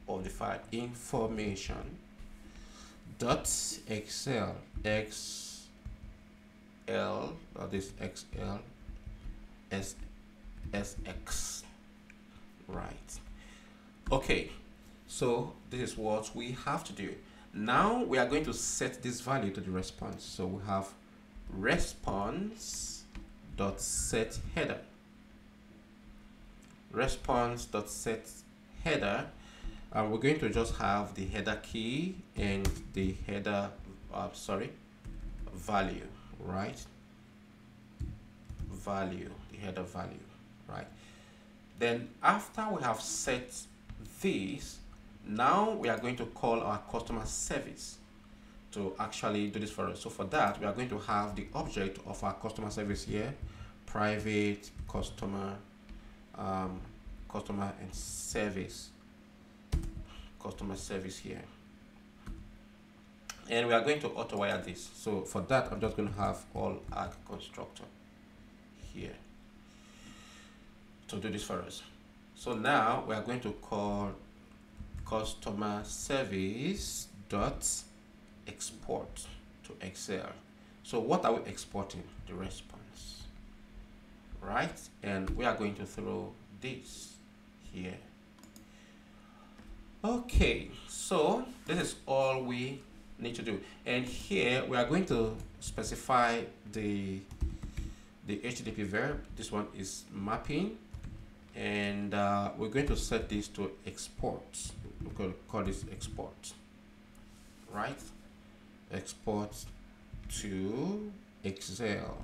of the file, information dot Excel XL, this XL SX, right? Okay, so this is what we have to do. Now we are going to set this value to the response. So we have response dot set header. Response dot set header. We're going to just have the header key and the header value, right? The header value, right? Then after we have set this, now we are going to call our customer service to actually do this for us. So for that, we are going to have the object of our customer service here, private customer and service, customer service here, and we are going to auto wire this. So for that, I'm just going to have all arg constructor here to do this for us. So now we are going to call customer service dot export to Excel. So what are we exporting? The response, right? And we are going to throw this here. Okay, so this is all we need to do. And here we are going to specify the HTTP verb. This one is mapping, and we're going to set this to export. We're going to call this export, right? Export to Excel,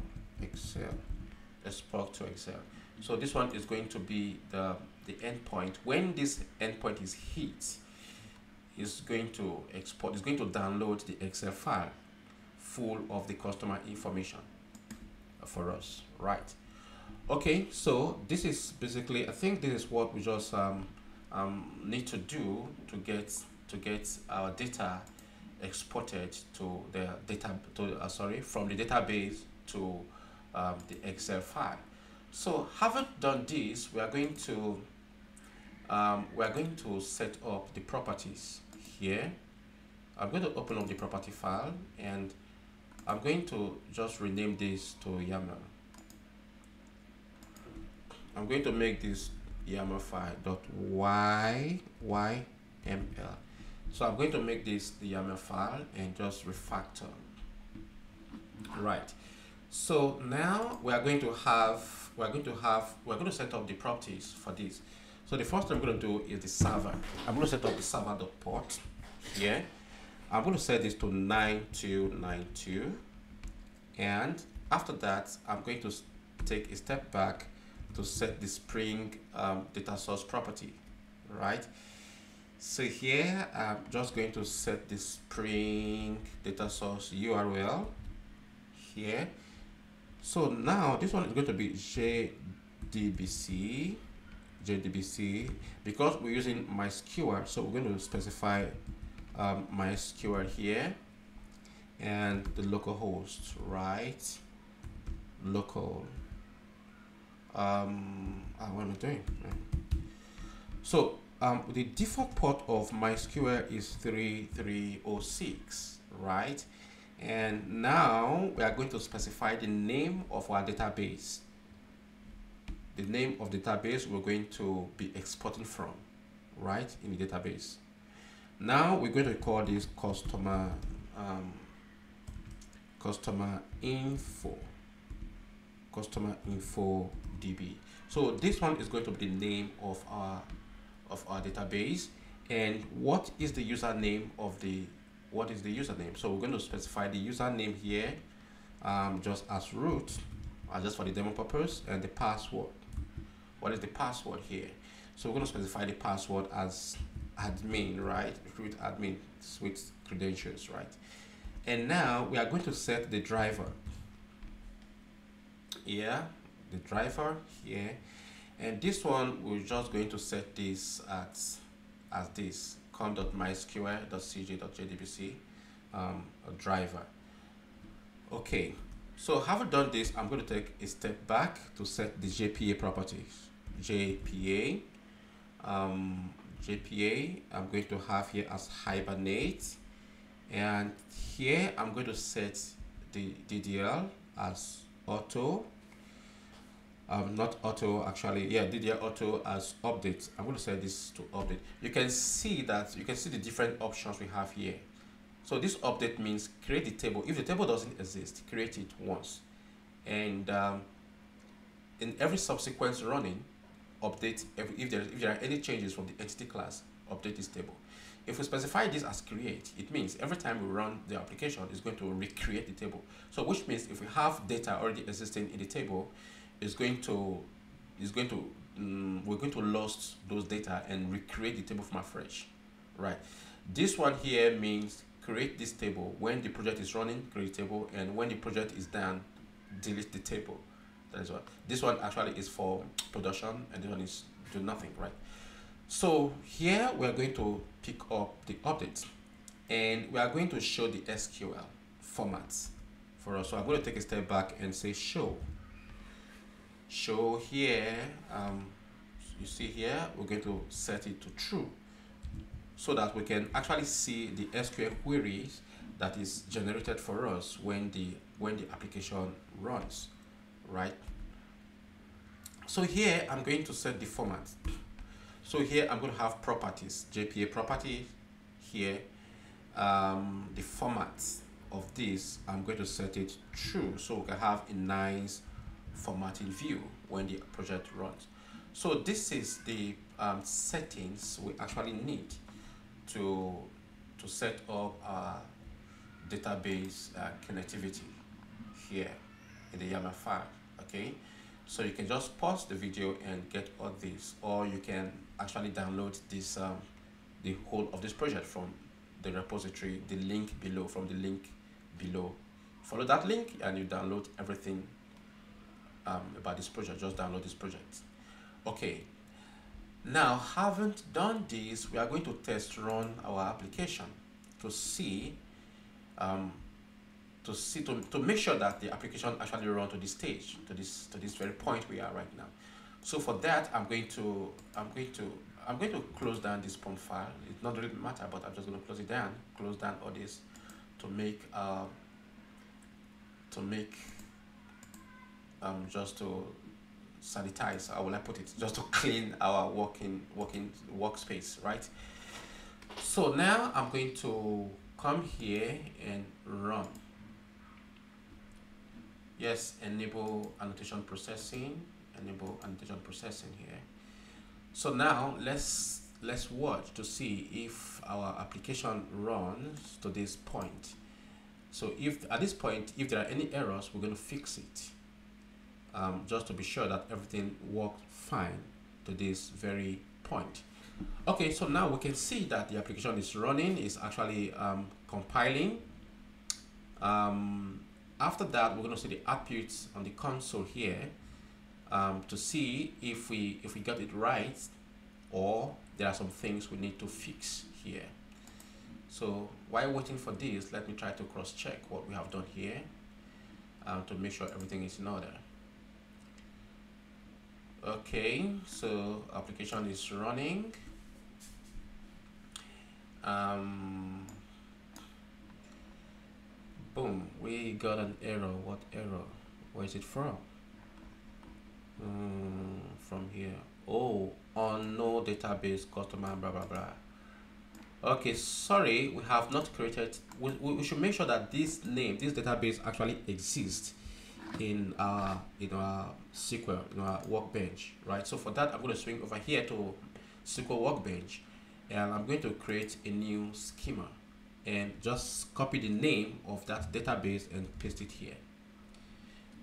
export to Excel. So this one is going to be the endpoint. When this endpoint is hit, it's going to export, it's going to download the Excel file full of the customer information for us, right? Okay, so this is basically, I think this is what we just need to do to get our data exported to the data from the database to the Excel file. So having done this, we are going to set up the properties here. I'm going to open up the property file, and I'm going to just rename this to YAML. I'm going to make this YAML file .yml. So I'm going to make this the YAML file and just refactor. Right. So now we are going to set up the properties for this. So the first thing I'm going to do is the server. I'm going to set up the server.port here. I'm going to set this to 9292, and after that I'm going to take a step back to set the Spring data source property, right? So here I'm just going to set the Spring data source URL here. So now this one is going to be JDBC, because we're using MySQL, so we're going to specify MySQL here, and the local host, right? Local. What am I doing? So the default port of MySQL is 3306, right? And now we are going to specify the name of our database. The name of the database we're going to be exporting from, right, in the database. Now we're going to call this customer info DB. So this one is going to be the name of our database. And what is the username of the username? So we're going to specify the username here, just as root, just for the demo purpose, and the password. What is the password here? So we're going to specify the password as admin, right? Root admin with credentials, right? And now we are going to set the driver. Yeah, the driver here, and this one we're just going to set this as this com.mysql.cj.jdbc a driver. Okay, so having done this, I'm going to take a step back to set the JPA properties. JPA I'm going to have here as hibernate, and here I'm going to set the DDL as auto, not auto actually, yeah, DDL auto as update. I'm going to set this to update. You can see the different options we have here. So this update means create the table. If the table doesn't exist, create it once, and in every subsequent running, update if there are any changes from the entity class, update this table. If we specify this as create, it means every time we run the application, it's going to recreate the table. So which means if we have data already existing in the table, we're going to lose those data and recreate the table from afresh, right? This one here means create this table when the project is running, create a table, and when the project is done, delete the table. That is what this one actually is for production, and this one is do nothing, right? So here we are going to pick up the update, and we are going to show the SQL formats for us. So I'm going to take a step back and say show here. You see here, we're going to set it to true so that we can actually see the SQL queries that is generated for us when the application runs, right? So here I'm going to set the format. So here I'm going to have properties, JPA property here. The format of this, I'm going to set it true so we can have a nice formatting view when the project runs. So this is the settings we actually need to set up our database connectivity here in the YAML file. Okay, so you can just pause the video and get all this, or you can actually download this the whole of this project from the repository, the link below, from the link below. Follow that link and you download everything about this project. Just download this project. Okay, now having done this, we are going to test run our application to see to make sure that the application actually run to this stage, to this very point we are right now. So for that, I'm going to close down this POM file. It not really matter, but I'm just going to close it down, close down all this to make just to sanitize, how will I put it, just to clean our working workspace, right? So now I'm going to come here and run. Yes, enable annotation processing here. So now let's watch to see if our application runs to this point. So if at this point, if there are any errors, we're going to fix it, just to be sure that everything worked fine to this very point. Okay, so now we can see that the application is running, is actually compiling. After that, we're going to see the outputs on the console here to see if we got it right, or there are some things we need to fix here. So while waiting for this, let me try to cross-check what we have done here to make sure everything is in order. Okay, so application is running. Boom, we got an error. What error? Where is it from? From here. Oh, on no database customer blah blah blah. Okay, sorry, we have not created. We should make sure that this database actually exists in our SQL, in our workbench, right? So for that, I'm going to swing over here to SQL workbench, and I'm going to create a new schema and just copy the name of that database and paste it here.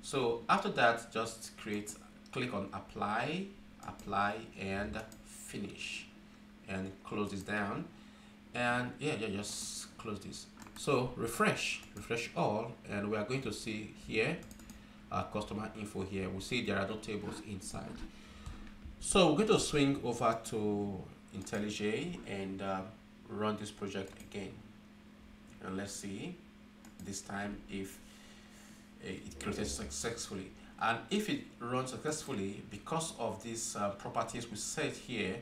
So after that, just click on apply, and finish, and close this down. And yeah, just close this. So refresh all, and we are going to see here our customer info here. We see there are no tables inside. So we're going to swing over to IntelliJ and run this project again, and let's see this time if it created successfully. And if it runs successfully, because of these properties we set here,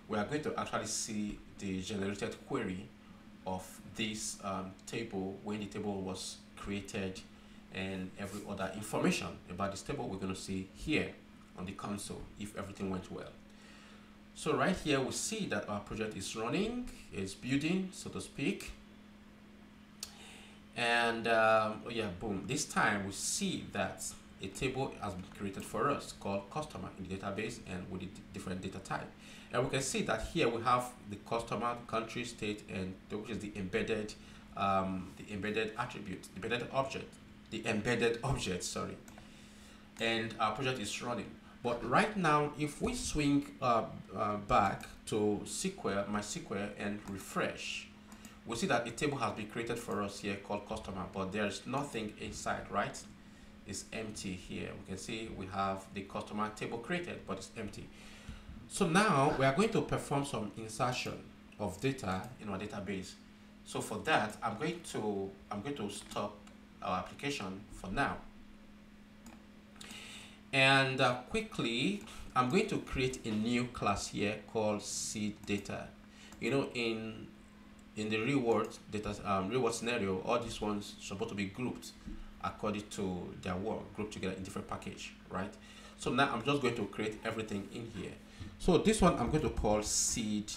we are going to actually see the generated query of this table when the table was created, and every other information about this table we're going to see here on the console if everything went well. So right here we see that our project is running, it's building, so to speak. And yeah, boom, this time we see that a table has been created for us called customer in the database, and with a different data type. And we can see that here we have the customer, the country, state, and which is the embedded attribute, the embedded object, sorry. And our project is running. But right now, if we swing back to SQL, MySQL, and refresh, we see that a table has been created for us here called customer, but there's nothing inside, right? It's empty here. We can see we have the customer table created, but it's empty. So now we are going to perform some insertion of data in our database. So for that, I'm going to stop our application for now. And quickly, I'm going to create a new class here called seed data. You know, in in the reward data reward scenario, all these ones supposed to be grouped according to their work, grouped together in different package, right? So now I'm just going to create everything in here. So this one I'm going to call seed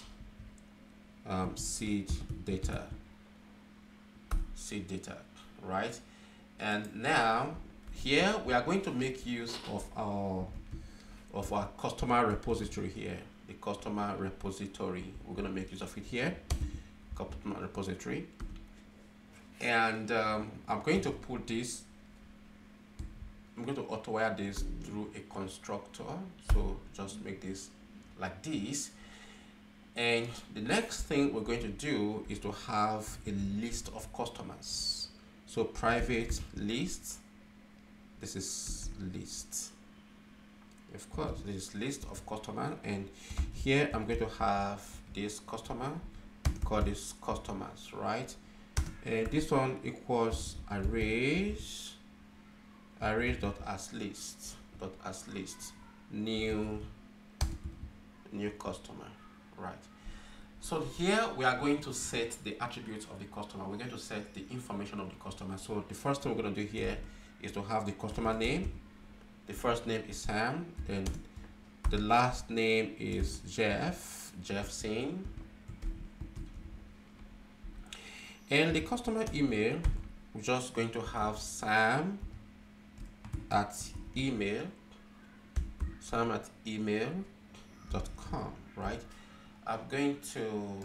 seed data, right? And now here we are going to make use of our customer repository here, the customer repository. We're going to make use of it here, customer repository. And I'm going to put this, I'm going to auto wire this through a constructor. So just make this like this. And the next thing we're going to do is to have a list of customers. So private list, this is list. Of course, this is list of customer, and here I'm going to have this customer, call this customers, right? And this one equals arrays dot as list new customer, right? So here we are going to set the attributes of the customer. We're going to set the information of the customer. So the first thing we're going to do here is to have the customer name. The first name is Sam, then the last name is Jeff Singh. And the customer email, we're just going to have sam at email.com, right? I'm going to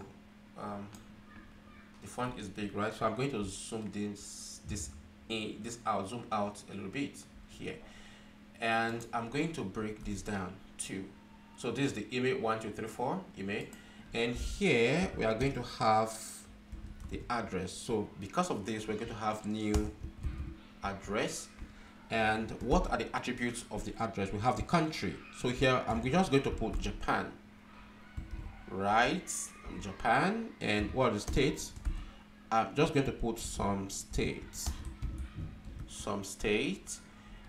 the font is big, right? So I'm going to zoom this out, zoom out a little bit here, and I'm going to break this down too. So this is the email 1234 email, and here we are going to have the address. So because of this, we're going to have new address. And what are the attributes of the address? We have the country. So here I'm just going to put Japan, right? Japan. And what are the states? I'm just going to put some states,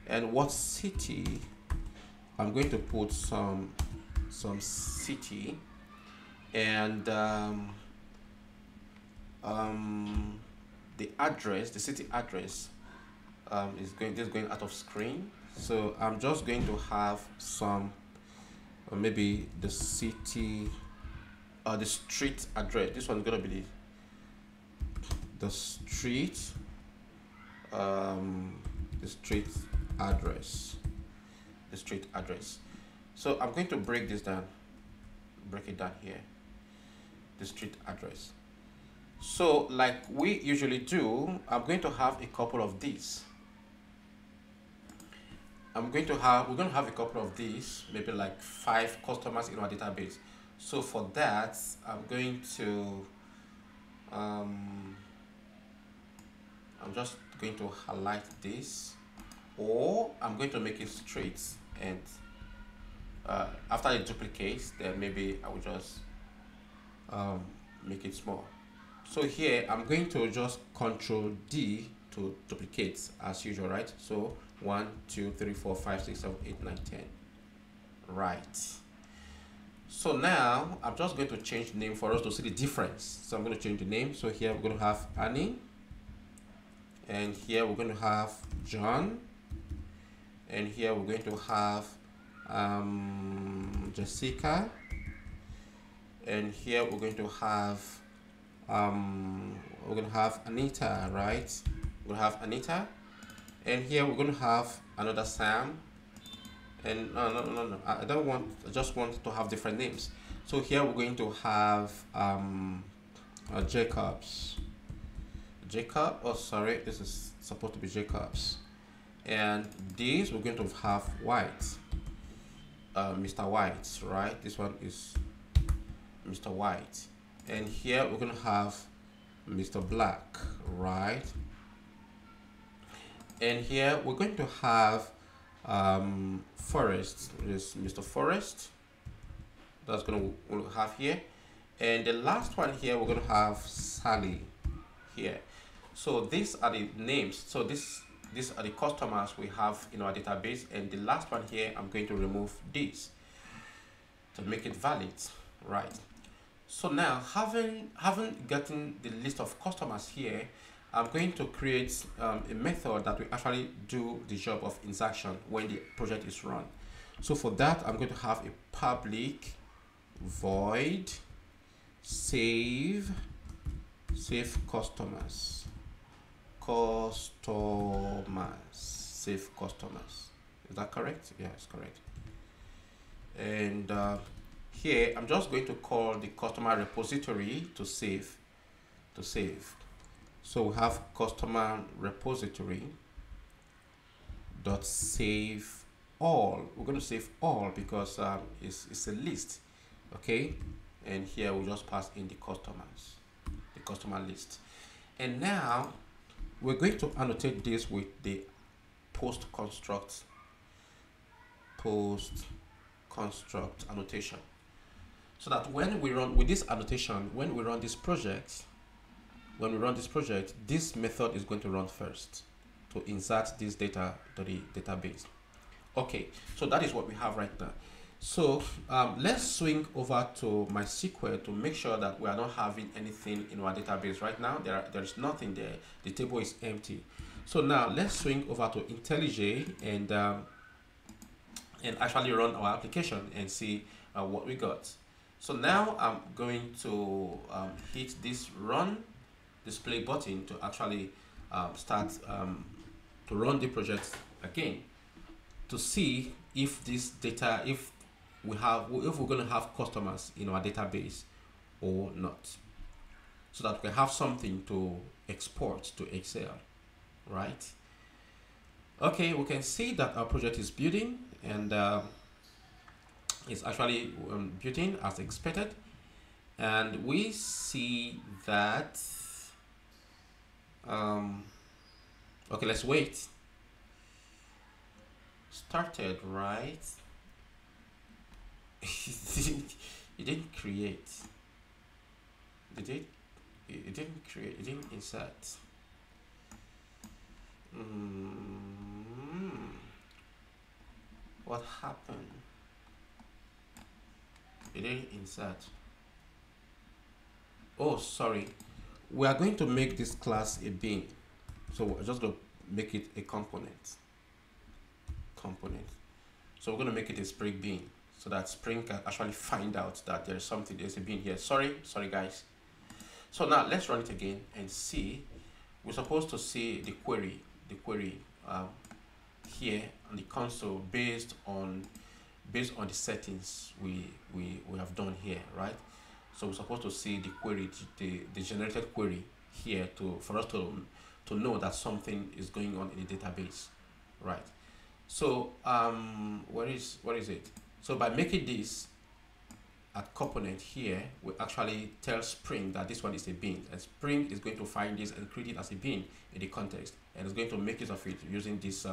and what city? I'm going to put some city, and the address, the city address is going out of screen. So I'm just going to have some maybe the city the street address. This one's gonna be the street address. So I'm going to break it down here, the street address. So like we usually do, I'm going to have a couple of these. We're going to have a couple of these, maybe like 5 customers in our database. So for that, I'm going to I'm just going to highlight this, or I'm going to make it straight, and after it duplicates, then maybe I will just make it small. So here I'm going to just Control D to duplicate as usual, right? So 1, 2, 3, 4, 5, 6, 7, 8, 9, 10. Right. So now I'm just going to change the name for us to see the difference. So I'm going to change the name. So here we're going to have Annie, and here we're going to have John, and here we're going to have Jessica, and here we're going to have Anita, right? We'll have Anita, and here we're going to have another Sam, and no, I don't want, I just want to have different names. So here we're going to have Jacob, oh sorry, this is supposed to be Jacobs, and these we're going to have White, Mr. White, right? This one is Mr. White, and here we're going to have Mr. Black, right? And here we're going to have Forest, is Mr. Forest. That's going to have here, and the last one here we're going to have Sally here. So these are the names. So these are the customers we have in our database, and the last one here I'm going to remove this to make it valid, right? So now, having gotten the list of customers here, I'm going to create a method that will actually do the job of insertion when the project is run. So for that, I'm going to have a public void save customers, save customers. Is that correct? Yeah, it's correct. And here I'm just going to call the customer repository to save. So we have customer repository dot save all. We're going to save all because it's a list. Okay, and here we'll just pass in the customer list. And now we're going to annotate this with the post construct annotation, so that when we run with this annotation, when we run this project, this method is going to run first to insert this data to the database. Okay, so that is what we have right now. So let's swing over to MySQL to make sure that we are not having anything in our database right now. There's nothing there. The table is empty. So now let's swing over to IntelliJ and actually run our application and see what we got. So now I'm going to hit this run display button to actually start to run the project again to see if this data, if we're going to have customers in our database or not, so that we have something to export to Excel, right? Okay, we can see that our project is building, and it's actually building as expected, and we see that okay, let's wait. Started, right? It didn't create. It didn't create. It didn't insert. What happened? It didn't insert. Oh, sorry. We are going to make this class a bin, so we're just going to make it a component. So we're going to make it a Spring bin, so that Spring can actually find out that there's a bin here. Sorry guys. So now let's run it again and see. We're supposed to see the query here on the console based on the settings we have done here, right? So we're supposed to see the query, the generated query here for us to know that something is going on in the database, right? So what is it? So by making this at component here, we actually tell Spring that this one is a bin, and Spring is going to find this and create it as a bin in the context, and it's going to make use of it using this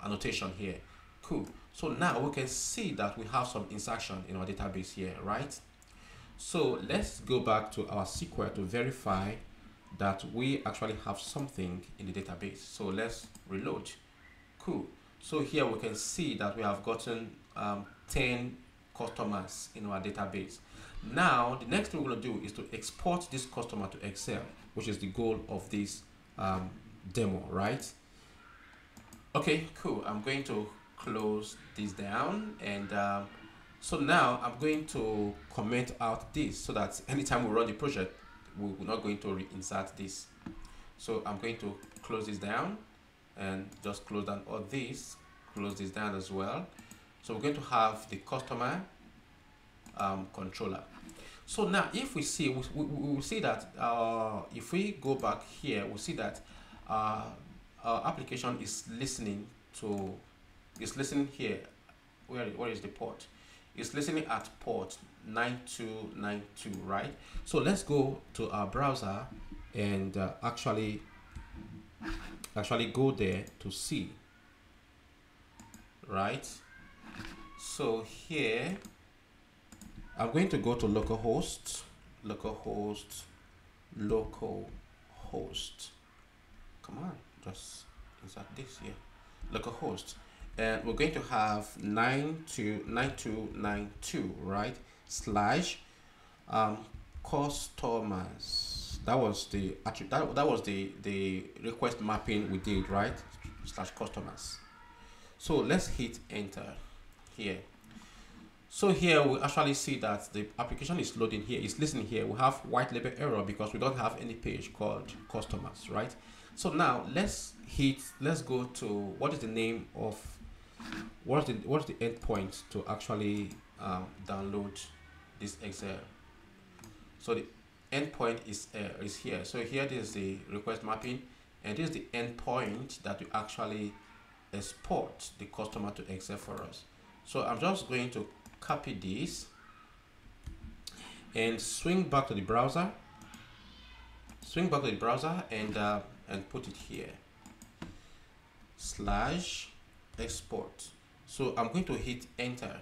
annotation here. Cool. So now we can see that we have some insertion in our database here, right? So let's go back to our SQL to verify that we actually have something in the database. So let's reload. Cool. So here we can see that we have gotten 10 customers in our database. Now the next thing we're going to do is to export this customer to Excel, which is the goal of this demo, right? Okay, cool. I'm going to close this down, and so now I'm going to comment out this so that anytime we run the project, we're not going to reinsert this. So I'm going to close this down and just close down all this, close this down as well. So we're going to have the customer controller. So now if we see, we will see that if we go back here, we'll see that our application is listening here. Where is the port? It's listening at port 9292, right? So let's go to our browser and actually go there to see, right? So here I'm going to go to localhost. Come on, just insert this here. Localhost, and we're going to have 9292, right? slash customers. That was the that was the request mapping we did, right? Slash customers. So let's hit enter here. So here we actually see that the application is loading here, it's listening here. We have white label error because we don't have any page called customers, right? So now let's go to what is the name of what's the endpoint to actually download this Excel. So the endpoint is here. So here this is the request mapping, and this is the endpoint that you actually export the customer to Excel for us. So I'm just going to copy this and swing back to the browser, and put it here, slash export. So I'm going to hit enter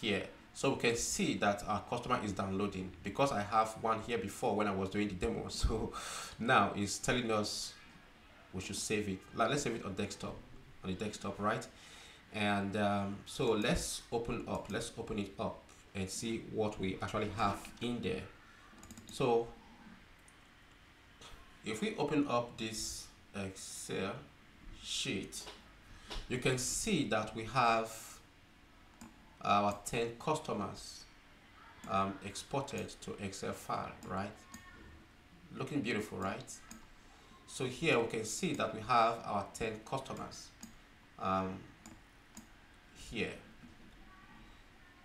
here, so we can see that our customer is downloading, because I have one here before when I was doing the demo. So now it's telling us we should save it. Let's save it on desktop, on the desktop, right? And so let's open it up and see what we actually have in there. So if we open up this Excel sheet, you can see that we have our 10 customers exported to Excel file, right? Looking beautiful, right? So here we can see that we have our 10 customers here.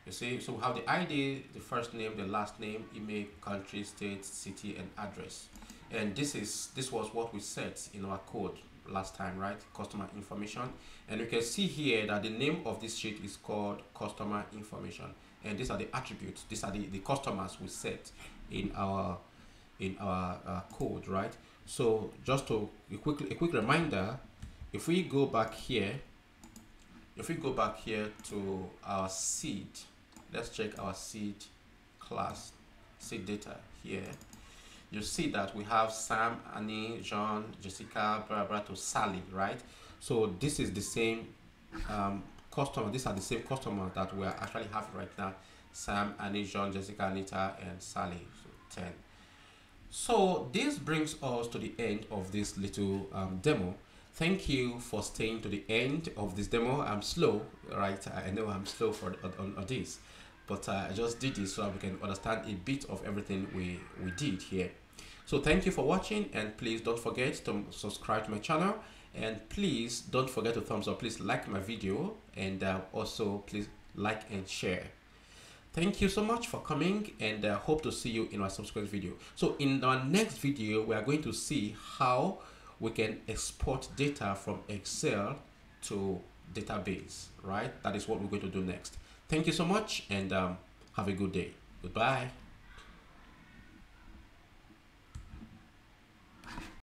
You see, so we have the ID, the first name, the last name, email, country, state, city, and address. And this was what we set in our code last time, right? Customer information. And you can see here that the name of this sheet is called customer information, and these are the attributes, these are the customers we set in our code, right? So just to a quick reminder, if we go back here to our seed, let's check our seed class, seed data here. You see that we have Sam, Annie, John, Jessica, blah blah to Sally, right? So this is the same customer. These are the same customers that we are actually having right now: Sam, Annie, John, Jessica, Anita, and Sally. So 10. So this brings us to the end of this little demo. Thank you for staying to the end of this demo. I'm slow, right? I know I'm slow on this, but I just did this so we can understand a bit of everything we did here. So thank you for watching, and please don't forget to subscribe to my channel, and please don't forget to thumbs up. Please like my video, and also please like and share. Thank you so much for coming, and hope to see you in our subsequent video. So in our next video, we are going to see how we can export data from Excel to database, right? That is what we're going to do next. Thank you so much, and have a good day. Goodbye.